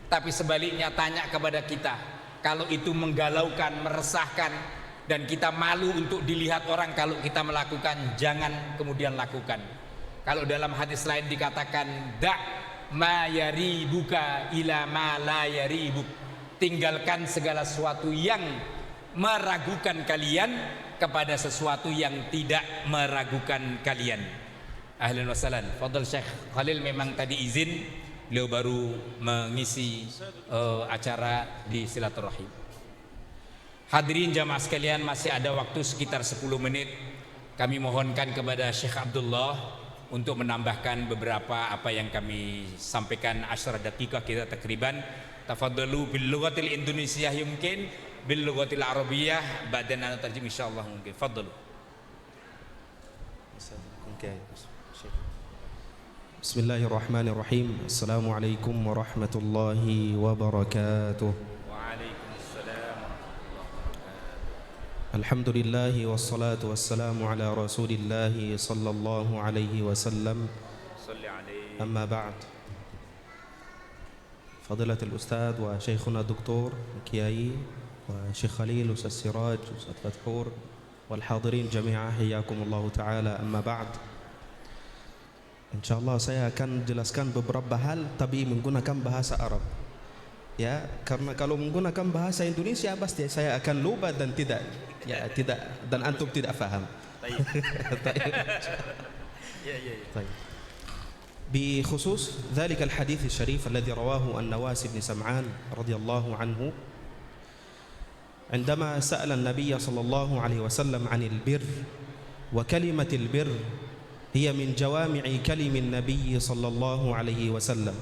Tapi sebaliknya tanya kepada kita, kalau itu menggalaukan, meresahkan, dan kita malu untuk dilihat orang kalau kita melakukan, jangan kemudian lakukan. Kalau dalam hadis lain dikatakan, da' ma yaribuka ila ma la yaribuk, tinggalkan segala sesuatu yang meragukan kalian kepada sesuatu yang tidak meragukan kalian. Ahlan wa sahlan. Fadhil Syekh Khalil memang tadi izin, beliau baru mengisi acara di silaturahim. Hadirin jamaah sekalian, masih ada waktu sekitar 10 menit. Kami mohonkan kepada Syekh Abdullah untuk menambahkan beberapa apa yang kami sampaikan, 10 daqiqah kita takriban. Tafadhalu bil lughatil Indonesiah mungkin, bil lughatil Arabiyyah, ba'dan ana tarjim insyaallah mungkin. Fadhalu. Bismillahirrahmanirrahim. Assalamualaikum warahmatullahi wabarakatuh. Alhamdulillah wassalatu wassalamu ala rasulillah sallallahu alaihi wasallam. Amma ba'd. Fadilatul Ustadz wa Syekhuna Doktor Kiai wa Syekh Khalil, Ustadz Siraj, Ustadz Fathur, wal hadirin jami'ah, hiyakumullahu ta'ala. Amma ba'd. InsyaAllah saya akan jelaskan beberapa hal tapi menggunakan bahasa Arab. Ya, karena kalau menggunakan bahasa Indonesia pasti saya akan lupa dan tidak dan antum tidak faham. بخصوص ذلك الحديث الشريف الذي رواه النواس بن سمعان رضي الله عنه عندما سأل النبي صلى الله عليه وسلم عن البر، وكلمة البر هي من جوامع كلم النبي صلى الله عليه وسلم،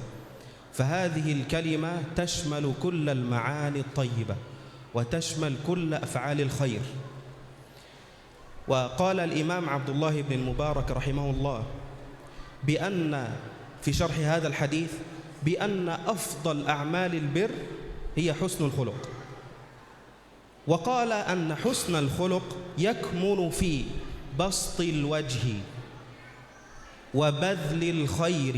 فهذه الكلمة تشمل كل المعاني الطيبة وتشمل كل أفعال الخير. وقال الإمام عبد الله بن المبارك رحمه الله بأن في شرح هذا الحديث بأن أفضل أعمال البر هي حسن الخلق، وقال أن حسن الخلق يكمن في بسط الوجه وبذل الخير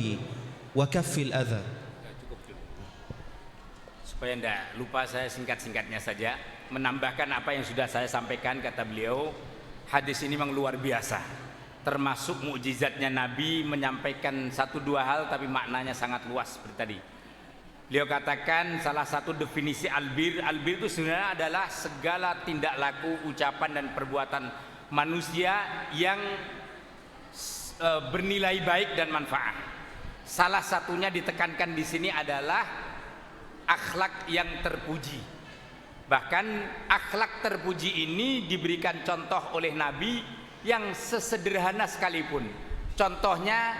وكف الأذى. Supaya tidak lupa, saya singkat-singkatnya saja menambahkan apa yang sudah saya sampaikan. Kata beliau, hadis ini memang luar biasa, termasuk mukjizatnya Nabi menyampaikan 1-2 hal tapi maknanya sangat luas seperti tadi. Beliau katakan salah satu definisi albir itu sebenarnya adalah segala tindak laku, ucapan dan perbuatan manusia yang bernilai baik dan manfaat. Salah satunya ditekankan di sini adalah akhlak yang terpuji. Bahkan akhlak terpuji ini diberikan contoh oleh Nabi yang sesederhana sekalipun. Contohnya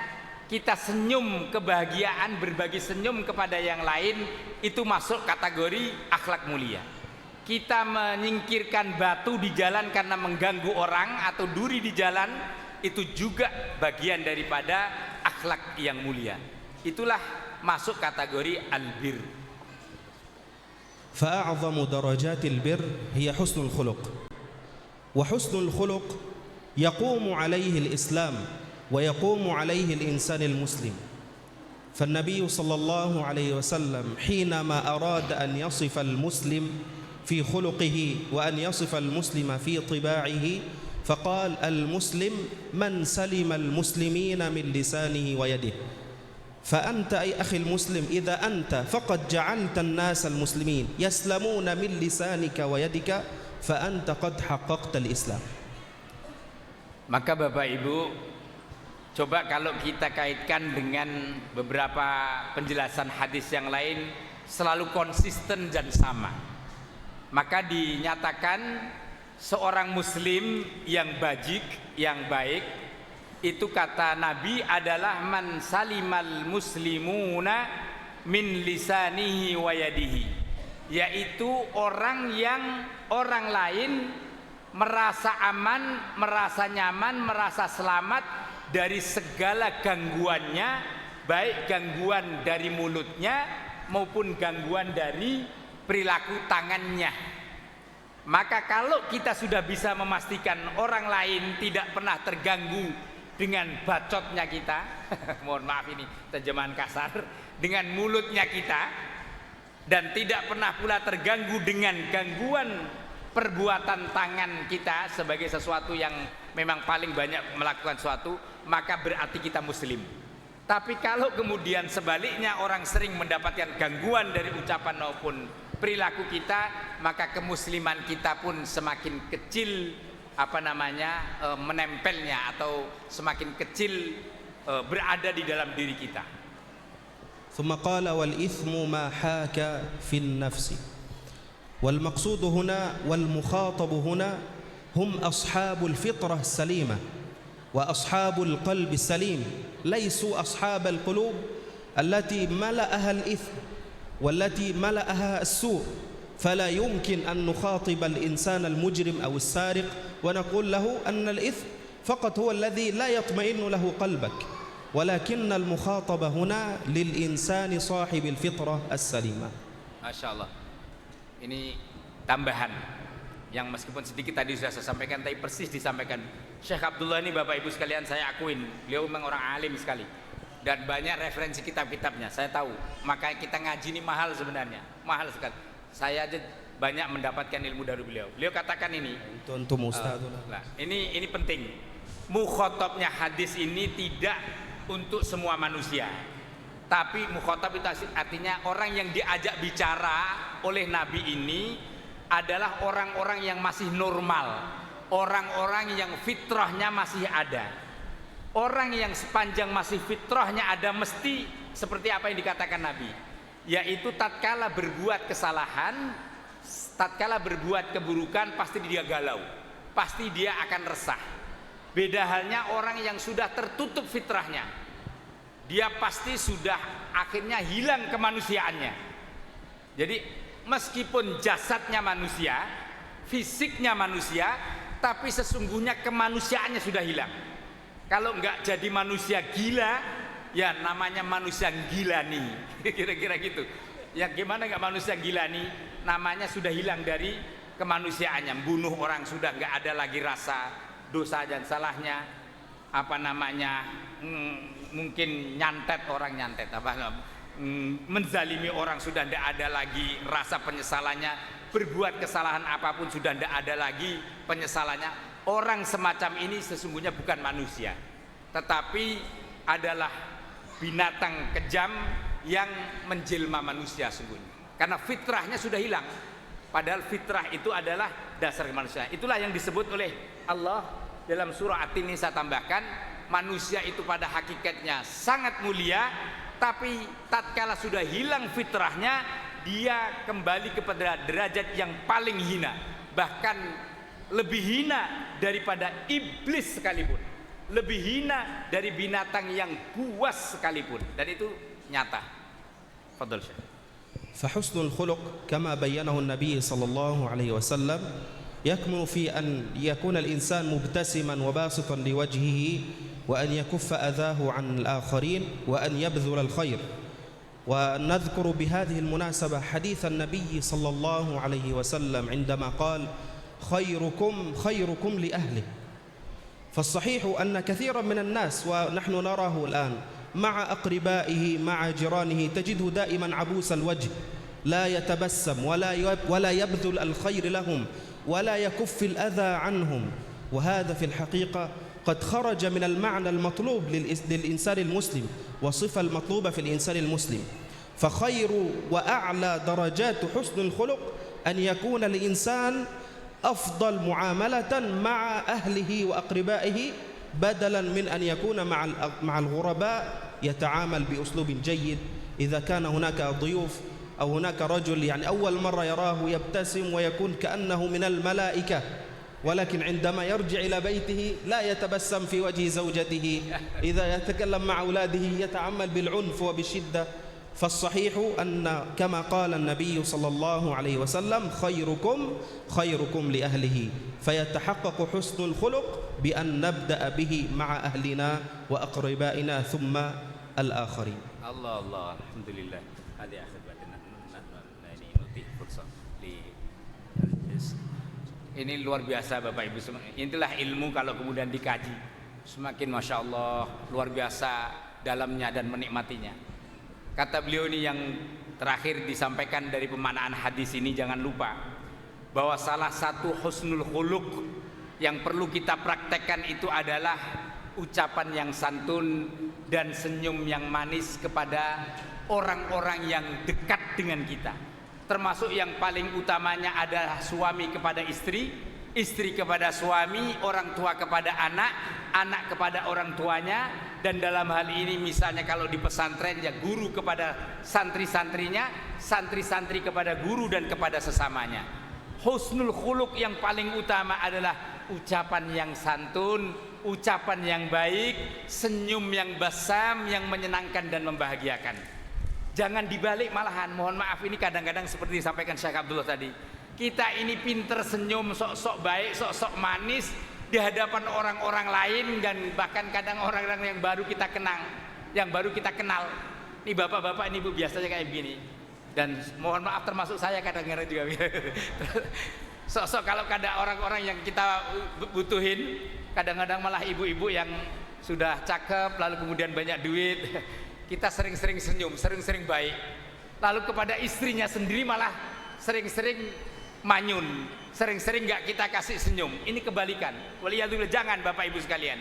kita senyum kebahagiaan, berbagi senyum kepada yang lain, itu masuk kategori akhlak mulia. Kita menyingkirkan batu di jalan karena mengganggu orang atau duri di jalan, itu juga bagian daripada akhlak yang mulia. Itulah masuk kategori albir. فأعظم درجات البر هي حسن الخلق، وحسن الخلق يقوم عليه الإسلام ويقوم عليه الإنسان المسلم. فالنبي صلى الله عليه وسلم حينما أراد أن يصف المسلم في خلقه وأن يصف المسلم في طباعه فقال المسلم من سلم المسلمين من لسانه ويده. فأنت أي أخي المسلم إذا أنت فقد جعلت الناس المسلمين يسلمون من لسانك ويدك فأنت قد حققت الإسلام. Maka Bapak Ibu, coba kalau kita kaitkan dengan beberapa penjelasan hadis yang lain, selalu konsisten dan sama. Maka dinyatakan seorang muslim yang bajik, yang baik, itu kata Nabi adalah man salimal muslimuna min lisanihi wa yadihi, yaitu orang yang orang lain merasa aman, merasa nyaman, merasa selamat dari segala gangguannya, baik gangguan dari mulutnya maupun gangguan dari perilaku tangannya. Maka kalau kita sudah bisa memastikan orang lain tidak pernah terganggu dengan bacotnya kita, mohon maaf ini terjemahan kasar, dengan mulutnya kita, dan tidak pernah pula terganggu dengan gangguan perbuatan tangan kita sebagai sesuatu yang memang paling banyak melakukan sesuatu, maka berarti kita muslim. Tapi kalau kemudian sebaliknya orang sering mendapatkan gangguan dari ucapan maupun perilaku kita, maka kemusliman kita pun semakin kecil menempelnya atau semakin kecil berada di dalam diri kita. ثم قال والإثم ما حاك في النفس والمقصود هنا والمخاطب هنا هم أصحاب الفطرة السليمة وأصحاب القلب السليم، ليسوا أصحاب القلوب التي ملأها الإثم والتي ملأها السوء. فلا يمكن أن نخاطب الإنسان المجرم أو السارق ونقول له أن الإثم فقط هو الذي لا يطمئن له قلبك، ولكن المخاطبة هنا للإنسان صاحب الفطرة السليمة. Masya Allah. Ini tambahan yang meskipun sedikit tadi sudah saya sampaikan, tapi persis disampaikan Syekh Abdullah ini. Bapak Ibu sekalian, saya akuin beliau memang orang alim sekali dan banyak referensi kitab-kitabnya saya tahu. Maka kita ngaji ini mahal sebenarnya, mahal sekali. Saya aja banyak mendapatkan ilmu dari beliau. Beliau katakan ini, ini penting. Mukhatabnya hadis ini tidak untuk semua manusia, tapi mukhatab itu artinya orang yang diajak bicara oleh Nabi ini adalah orang-orang yang masih normal, orang-orang yang fitrahnya masih ada. Orang yang sepanjang masih fitrahnya ada mesti seperti apa yang dikatakan Nabi, yaitu tatkala berbuat kesalahan, tatkala berbuat keburukan, pasti dia galau, pasti dia akan resah. Beda halnya orang yang sudah tertutup fitrahnya, dia pasti sudah akhirnya hilang kemanusiaannya. Jadi meskipun jasadnya manusia, fisiknya manusia, tapi sesungguhnya kemanusiaannya sudah hilang. Kalau enggak jadi manusia gila, ya namanya manusia gila nih. Kira-kira gitu. Ya gimana enggak manusia gila nih? Namanya sudah hilang dari kemanusiaannya. Bunuh orang sudah enggak ada lagi rasa dosa dan salahnya. Mungkin nyantet orang, menzalimi orang sudah enggak ada lagi rasa penyesalannya. Berbuat kesalahan apapun sudah enggak ada lagi penyesalannya. Orang semacam ini sesungguhnya bukan manusia, tetapi adalah binatang kejam yang menjelma manusia sungguhnya. Karena fitrahnya sudah hilang. Padahal fitrah itu adalah dasar manusia. Itulah yang disebut oleh Allah dalam surah At-Tin. Saya tambahkan, manusia itu pada hakikatnya sangat mulia, tapi tatkala sudah hilang fitrahnya, dia kembali kepada derajat yang paling hina, bahkan lebih hina daripada iblis sekalipun, lebih hina dari binatang yang buas sekalipun, dan itu nyata. Fadhal Syekh. فحسن الخلق كما بينه النبي صلى الله عليه وسلم يكمن في أن يكون الإنسان مبتسما وباسطا لوجهه وأن يكف أذاه عن الآخرين وأن يبذل الخير. ونذكر بهذه المناسبة حديث النبي صلى الله عليه وسلم عندما قال خيركم خيركم لأهله. فالصحيح أن كثيرا من الناس ونحن نراه الآن مع أقربائه مع جيرانه تجده دائما عبوس الوجه، لا يتبسم ولا يبذل الخير لهم ولا يكف الأذى عنهم. وهذا في الحقيقة قد خرج من المعنى المطلوب للإنسان المسلم وصفة المطلوبة في الإنسان المسلم. فخير وأعلى درجات حسن الخلق أن يكون الإنسان أفضل معاملة مع أهله وأقربائه بدلا من أن يكون مع الغرباء يتعامل بأسلوب جيد. إذا كان هناك ضيوف أو هناك رجل يعني أول مرة يراه يبتسم ويكون كأنه من الملائكة، ولكن عندما يرجع إلى بيته لا يتبسم في وجه زوجته، إذا يتكلم مع أولاده يتعامل بالعنف وبالشدة. فالصحيح أن كما قال النبي صلى الله عليه وسلم خيركم خيركم لأهله. فيتحقق حسن الخلق بأن نبدأ به مع أهلنا وأقربائنا ثم الآخرين. الله الله الحمد لله. هذه آخر ini luar biasa Bapak Ibu semua. Inilah ilmu kalau kemudian dikaji, semakin Masya Allah luar biasa dalamnya dan menikmatinya. Kata beliau ini yang terakhir disampaikan dari pemanaan hadis ini, jangan lupa bahwa salah satu husnul khuluq yang perlu kita praktekkan itu adalah ucapan yang santun dan senyum yang manis kepada orang-orang yang dekat dengan kita. Termasuk yang paling utamanya adalah suami kepada istri, istri kepada suami, orang tua kepada anak, anak kepada orang tuanya, dan dalam hal ini misalnya kalau di pesantren ya guru kepada santri-santrinya, santri-santri kepada guru dan kepada sesamanya. Husnul khuluq yang paling utama adalah ucapan yang santun, ucapan yang baik, senyum yang basam yang menyenangkan dan membahagiakan. Jangan dibalik malahan, mohon maaf ini kadang-kadang seperti disampaikan Syekh Abdullah tadi, kita ini pinter senyum, sok-sok baik, sok-sok manis di hadapan orang-orang lain, dan bahkan kadang orang-orang yang baru kita kenal, Ini bapak-bapak ini Bu biasanya kayak begini, dan mohon maaf termasuk saya kadang-kadang juga sok-sok kalau ada orang-orang yang kita butuhin, kadang-kadang malah ibu-ibu yang sudah cakep lalu kemudian banyak duit, kita sering-sering senyum, sering-sering baik. Lalu kepada istrinya sendiri malah sering-sering manyun, sering-sering gak kita kasih senyum. Ini kebalikan. Waliyadzubillah, jangan Bapak Ibu sekalian.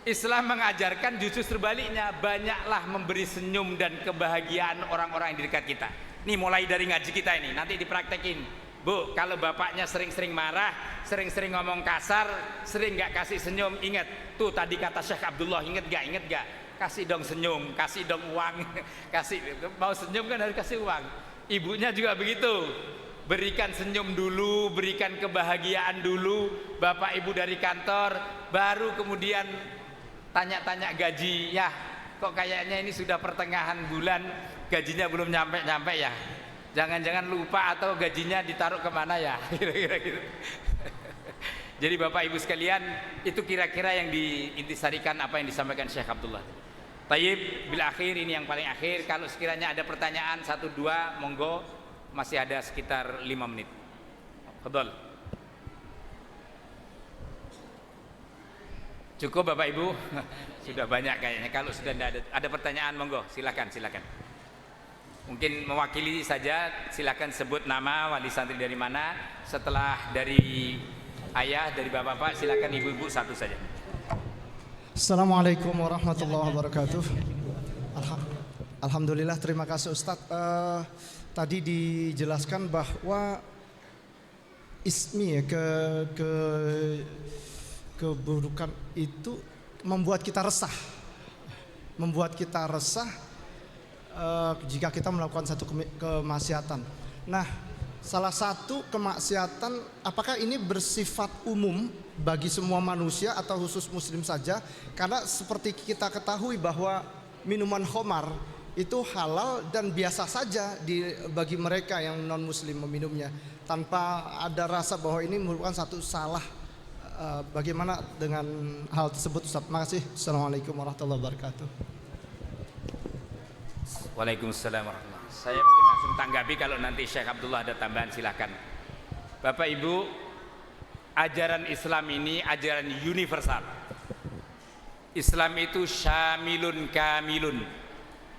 Islam mengajarkan justru sebaliknya, banyaklah memberi senyum dan kebahagiaan orang-orang yang di dekat kita. Nih mulai dari ngaji kita ini, nanti dipraktekin. Bu, kalau bapaknya sering-sering marah, sering-sering ngomong kasar, sering gak kasih senyum, ingat tuh tadi kata Syekh Abdullah, ingat gak? Kasih dong senyum, kasih dong uang, kasih, mau senyum kan harus kasih uang. Ibunya juga begitu, berikan senyum dulu, berikan kebahagiaan dulu. Bapak ibu dari kantor, baru kemudian tanya-tanya gaji. Ya, kok kayaknya ini sudah pertengahan bulan, gajinya belum nyampe-nyampe ya. Jangan-jangan lupa atau gajinya ditaruh kemana ya, kira-kira gitu. Jadi Bapak Ibu sekalian, itu kira-kira yang diintisarikan apa yang disampaikan Syekh Abdullah. Tayyib, bil akhir, ini yang paling akhir. Kalau sekiranya ada pertanyaan 1-2, monggo, masih ada sekitar 5 menit. Fadhol. Cukup Bapak Ibu? Sudah banyak kayaknya. Kalau sudah ada pertanyaan, monggo, silakan. Mungkin mewakili saja, silakan sebut nama, wali santri dari mana. Setelah dari ayah, dari bapak-bapak, silakan ibu-ibu satu saja. Assalamualaikum warahmatullahi wabarakatuh. Alhamdulillah, terima kasih Ustadz. Tadi dijelaskan bahwa ismi ya, keburukan itu membuat kita resah. Membuat kita resah jika kita melakukan satu kemaksiatan. Nah, salah satu kemaksiatan, apakah ini bersifat umum bagi semua manusia atau khusus muslim saja? Karena seperti kita ketahui bahwa minuman khamar itu halal dan biasa saja bagi mereka yang non muslim meminumnya tanpa ada rasa bahwa ini merupakan satu salah. Bagaimana dengan hal tersebut, Ustaz? Terima kasih. Assalamualaikum warahmatullahi wabarakatuh. Waalaikumsalam warahmatullahi wabarakatuh. Saya mungkin langsung tanggapi, kalau nanti Syekh Abdullah ada tambahan silahkan. Bapak Ibu, ajaran Islam ini ajaran universal. Islam itu syamilun kamilun.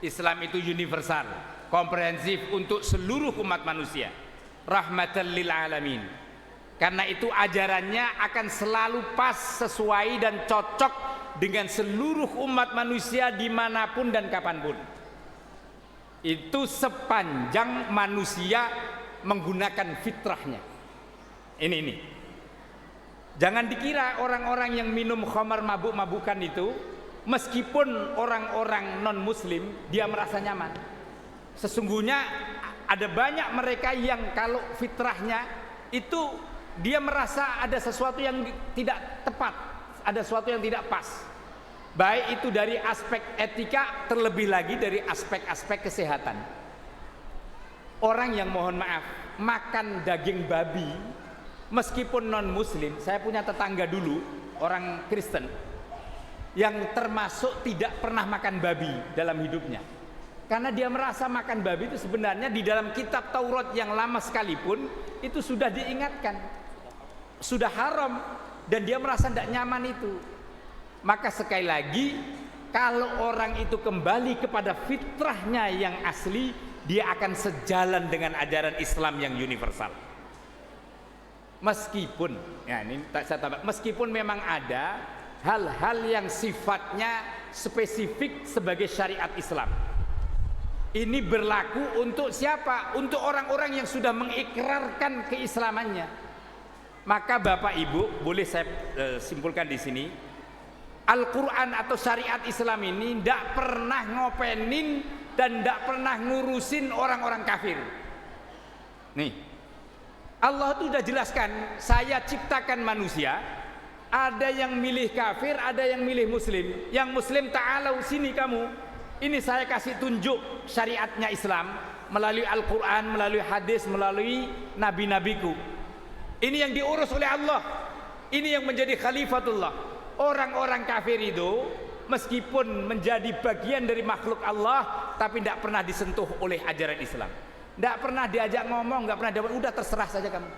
Islam itu universal, komprehensif untuk seluruh umat manusia. Rahmatan lil alamin. Karena itu ajarannya akan selalu pas, sesuai dan cocok dengan seluruh umat manusia dimanapun dan kapanpun. Itu sepanjang manusia menggunakan fitrahnya. Ini. Jangan dikira orang-orang yang minum khamar mabuk-mabukan itu, meskipun orang-orang non muslim, dia merasa nyaman. Sesungguhnya ada banyak mereka yang kalau fitrahnya itu dia merasa ada sesuatu yang tidak tepat, ada sesuatu yang tidak pas. Baik itu dari aspek etika, terlebih lagi dari aspek-aspek kesehatan. Orang yang mohon maaf makan daging babi meskipun non muslim, saya punya tetangga dulu orang Kristen yang termasuk tidak pernah makan babi dalam hidupnya. Karena dia merasa makan babi itu sebenarnya di dalam kitab Taurat yang lama sekalipun itu sudah diingatkan, sudah haram, dan dia merasa tidak nyaman itu. Maka sekali lagi, kalau orang itu kembali kepada fitrahnya yang asli, dia akan sejalan dengan ajaran Islam yang universal. Meskipun, ya ini saya tambah, meskipun memang ada hal-hal yang sifatnya spesifik sebagai syariat Islam. Ini berlaku untuk siapa? Untuk orang-orang yang sudah mengikrarkan keislamannya. Maka Bapak Ibu, boleh saya simpulkan di sini, Al-Quran atau syariat Islam ini tidak pernah ngopenin dan tidak pernah ngurusin orang-orang kafir. Nih, Allah itu sudah jelaskan, saya ciptakan manusia, ada yang milih kafir, ada yang milih muslim. Yang muslim, ta'alau sini kamu, ini saya kasih tunjuk syariatnya Islam melalui Al-Quran, melalui hadis, melalui nabi-nabiku. Ini yang diurus oleh Allah. Ini yang menjadi khalifatullah. Orang-orang kafir itu meskipun menjadi bagian dari makhluk Allah, tapi tidak pernah disentuh oleh ajaran Islam. Tidak pernah diajak ngomong, tidak pernah udah terserah saja kamu.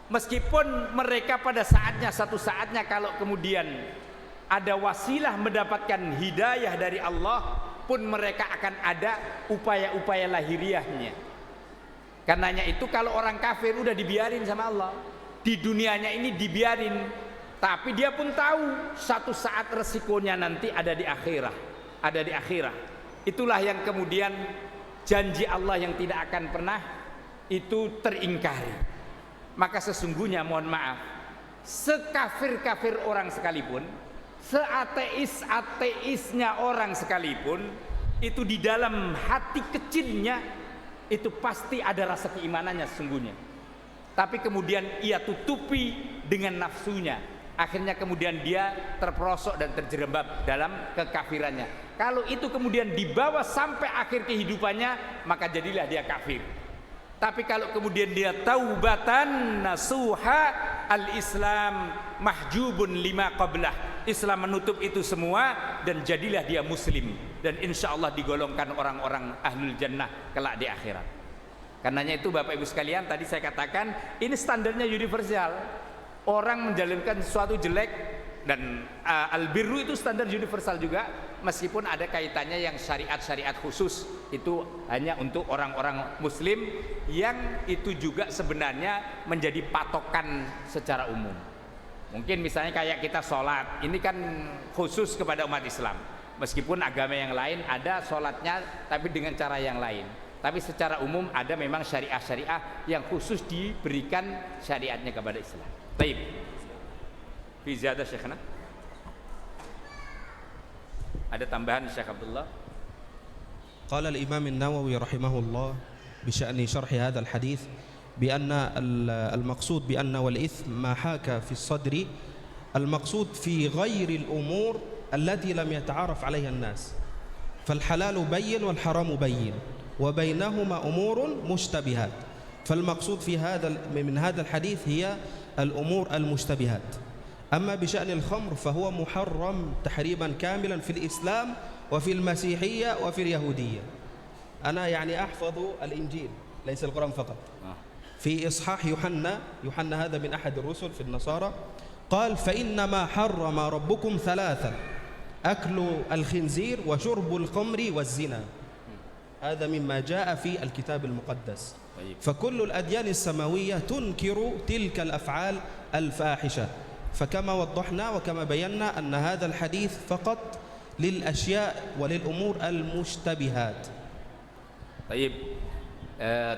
Meskipun mereka pada saatnya, satu saatnya kalau kemudian ada wasilah mendapatkan hidayah dari Allah, pun mereka akan ada upaya-upaya lahiriahnya. Karenanya itu kalau orang kafir udah dibiarin sama Allah, di dunianya ini dibiarin, tapi dia pun tahu satu saat resikonya nanti ada di akhirat, ada di akhirat. Itulah yang kemudian janji Allah yang tidak akan pernah itu teringkari. Maka sesungguhnya mohon maaf, sekafir-kafir orang sekalipun, seateis-ateisnya orang sekalipun, itu di dalam hati kecilnya itu pasti ada rasa keimanannya sesungguhnya. Tapi kemudian ia tutupi dengan nafsunya. Akhirnya kemudian dia terperosok dan terjerembab dalam kekafirannya. Kalau itu kemudian dibawa sampai akhir kehidupannya, maka jadilah dia kafir. Tapi kalau kemudian dia taubatan nasuha, al-Islam mahjubun lima qablah, Islam menutup itu semua dan jadilah dia muslim, dan insya Allah digolongkan orang-orang ahlul jannah kelak di akhirat. Karenanya itu Bapak Ibu sekalian, tadi saya katakan ini standarnya universal. Orang menjalankan sesuatu jelek, dan al-birru itu standar universal juga, meskipun ada kaitannya yang syariat-syariat khusus itu hanya untuk orang-orang muslim, yang itu juga sebenarnya menjadi patokan secara umum. Mungkin misalnya kayak kita sholat, ini kan khusus kepada umat Islam. Meskipun agama yang lain ada sholatnya tapi dengan cara yang lain, tapi secara umum ada memang syariah-syariah yang khusus diberikan syariatnya kepada Islam. Baik, fi ziyadah syekhna. Ada tambahan Syekh Abdullah? قال الإمام النووي رحمه الله بشأن شرح هذا الحديث بأن المقصود بأن والإثم ما حاك في الصدر المقصود في غير الأمور التي لم يتعارف عليها الناس، فالحلال بين والحرام بين وبينهما أمور مشتبهات، فالمقصود في من هذا الحديث هي الأمور المشتبهات. أما بشأن الخمر فهو محرم تحريما كاملا في الإسلام وفي المسيحية وفي اليهودية. أنا يعني أحفظ الإنجيل ليس القرآن فقط. في إصحاح يوحنا هذا من أحد الرسل في النصارى قال فإنما حرم ربكم ثلاثة أكل الخنزير وشرب الخمر والزنا. هذا مما جاء في الكتاب المقدس. فكل الأديان السماوية تنكر تلك الأفعال الفاحشة، فكما وضحنا وكما بينا أن هذا الحديث فقط للأشياء وللأمور المشتبهات. Baik,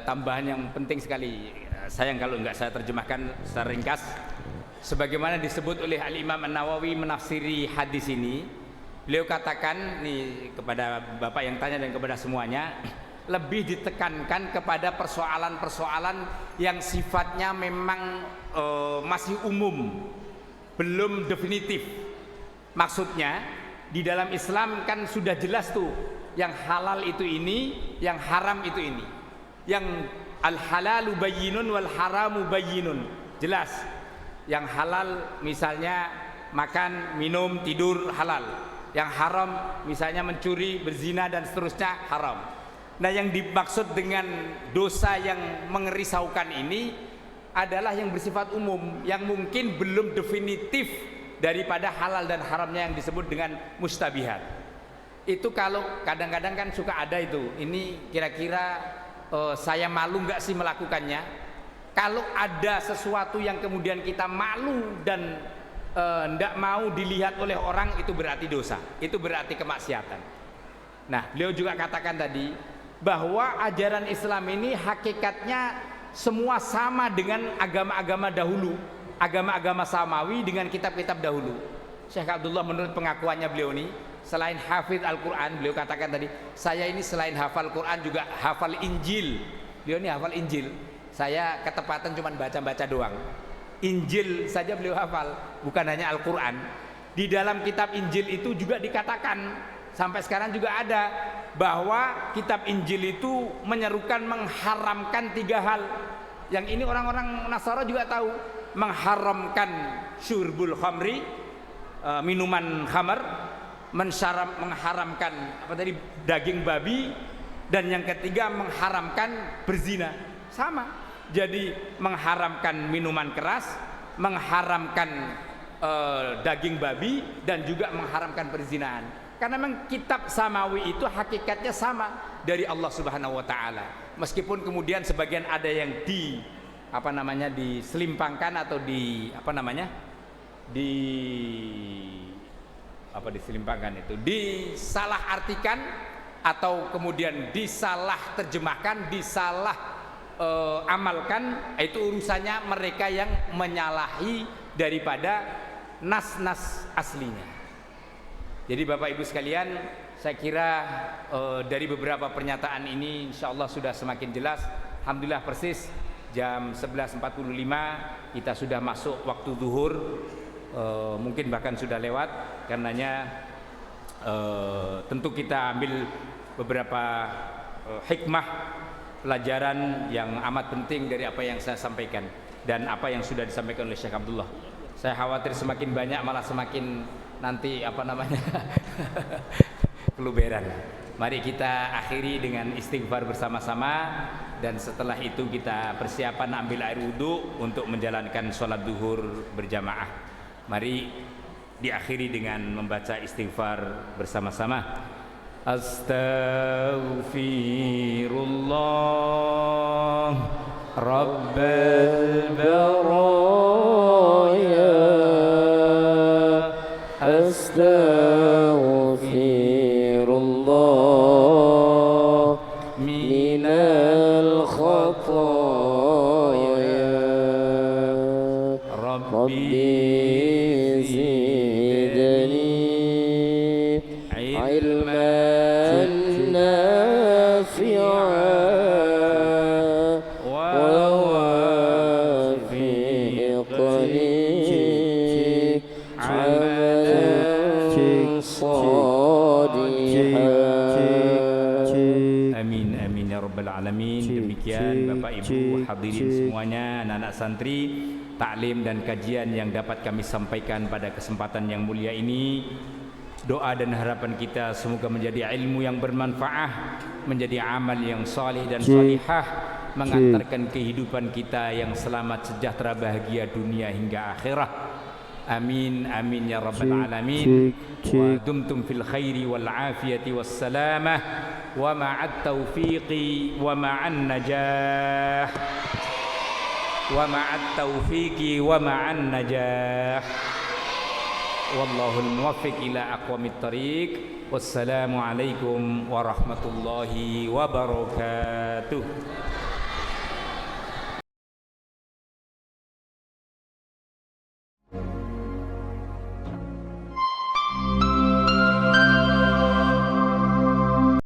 tambahan yang penting sekali. Sayang kalau enggak saya terjemahkan secara ringkas. Sebagaimana disebut oleh Al-Imam An-Nawawi menafsiri hadis ini, beliau katakan nih kepada Bapak yang tanya dan kepada semuanya, lebih ditekankan kepada persoalan-persoalan yang sifatnya memang masih umum, belum definitif. Maksudnya di dalam Islam kan sudah jelas tuh, yang halal itu ini, yang haram itu ini. Yang al-halalu bayyinun wal haramu bayyinun. Jelas. Yang halal misalnya makan, minum, tidur halal. Yang haram misalnya mencuri, berzina dan seterusnya haram. Nah, yang dimaksud dengan dosa yang mengerisaukan ini adalah yang bersifat umum, yang mungkin belum definitif daripada halal dan haramnya yang disebut dengan mustabihat. Itu kalau kadang-kadang kan suka ada itu, ini kira-kira saya malu nggak sih melakukannya? Kalau ada sesuatu yang kemudian kita malu dan nggak mau dilihat oleh orang, itu berarti dosa, itu berarti kemaksiatan. Nah, beliau juga katakan tadi bahwa ajaran Islam ini hakikatnya semua sama dengan agama-agama dahulu, agama-agama samawi dengan kitab-kitab dahulu. Syekh Abdullah menurut pengakuannya beliau ini, selain hafidz Al-Quran, beliau katakan tadi, saya ini selain hafal Quran juga hafal Injil. Beliau ini hafal Injil. Saya ketepatan cuma baca-baca doang. Injil saja beliau hafal, bukan hanya Al-Quran. Di dalam kitab Injil itu juga dikatakan, sampai sekarang juga ada, bahwa kitab Injil itu menyerukan mengharamkan 3 hal. Yang ini orang-orang Nasara juga tahu, mengharamkan syurbul khamri, minuman khamar, mengharamkan apa tadi, daging babi, dan yang ketiga mengharamkan berzina. Sama. Jadi mengharamkan minuman keras, mengharamkan daging babi, dan juga mengharamkan perzinahan. Karena memang kitab samawi itu hakikatnya sama dari Allah Subhanahu wa taala. Meskipun kemudian sebagian ada yang diselimpangkan atau disalahartikan atau kemudian disalah terjemahkan, disalah amalkan, itu urusannya mereka yang menyalahi daripada nas-nas aslinya. Jadi Bapak Ibu sekalian, saya kira dari beberapa pernyataan ini insyaallah sudah semakin jelas. Alhamdulillah, persis jam 11.45 kita sudah masuk waktu zuhur, mungkin bahkan sudah lewat. Karenanya tentu kita ambil beberapa hikmah, pelajaran yang amat penting dari apa yang saya sampaikan dan apa yang sudah disampaikan oleh Syekh Abdullah. Saya khawatir semakin banyak malah semakin nanti keluberan. Mari kita akhiri dengan istighfar bersama-sama, dan setelah itu kita persiapan ambil air wudhu untuk menjalankan sholat duhur berjamaah. Mari diakhiri dengan membaca istighfar bersama-sama. Astaghfirullah Rabbal baraya, astaghfirullah minal khataya, Rabbi zidni Demikian Bapak Ibu hadirin semuanya, anak-anak santri, taklim dan kajian yang dapat kami sampaikan pada kesempatan yang mulia ini, doa dan harapan kita semoga menjadi ilmu yang bermanfaat, menjadi amal yang salih dan salihah, mengantarkan kehidupan kita yang selamat, sejahtera, bahagia dunia hingga akhirat. Amin amin ya rabbal alamin. Wa dumtum fil khairi wal afiyati was salamah wa ma'at taufiqi wa ma'an najah wa ma'at taufiqi wa ma'an najah wallahul muwaffiq ila aqwamit thariq. Wassalamu alaikum warahmatullahi wabarakatuh.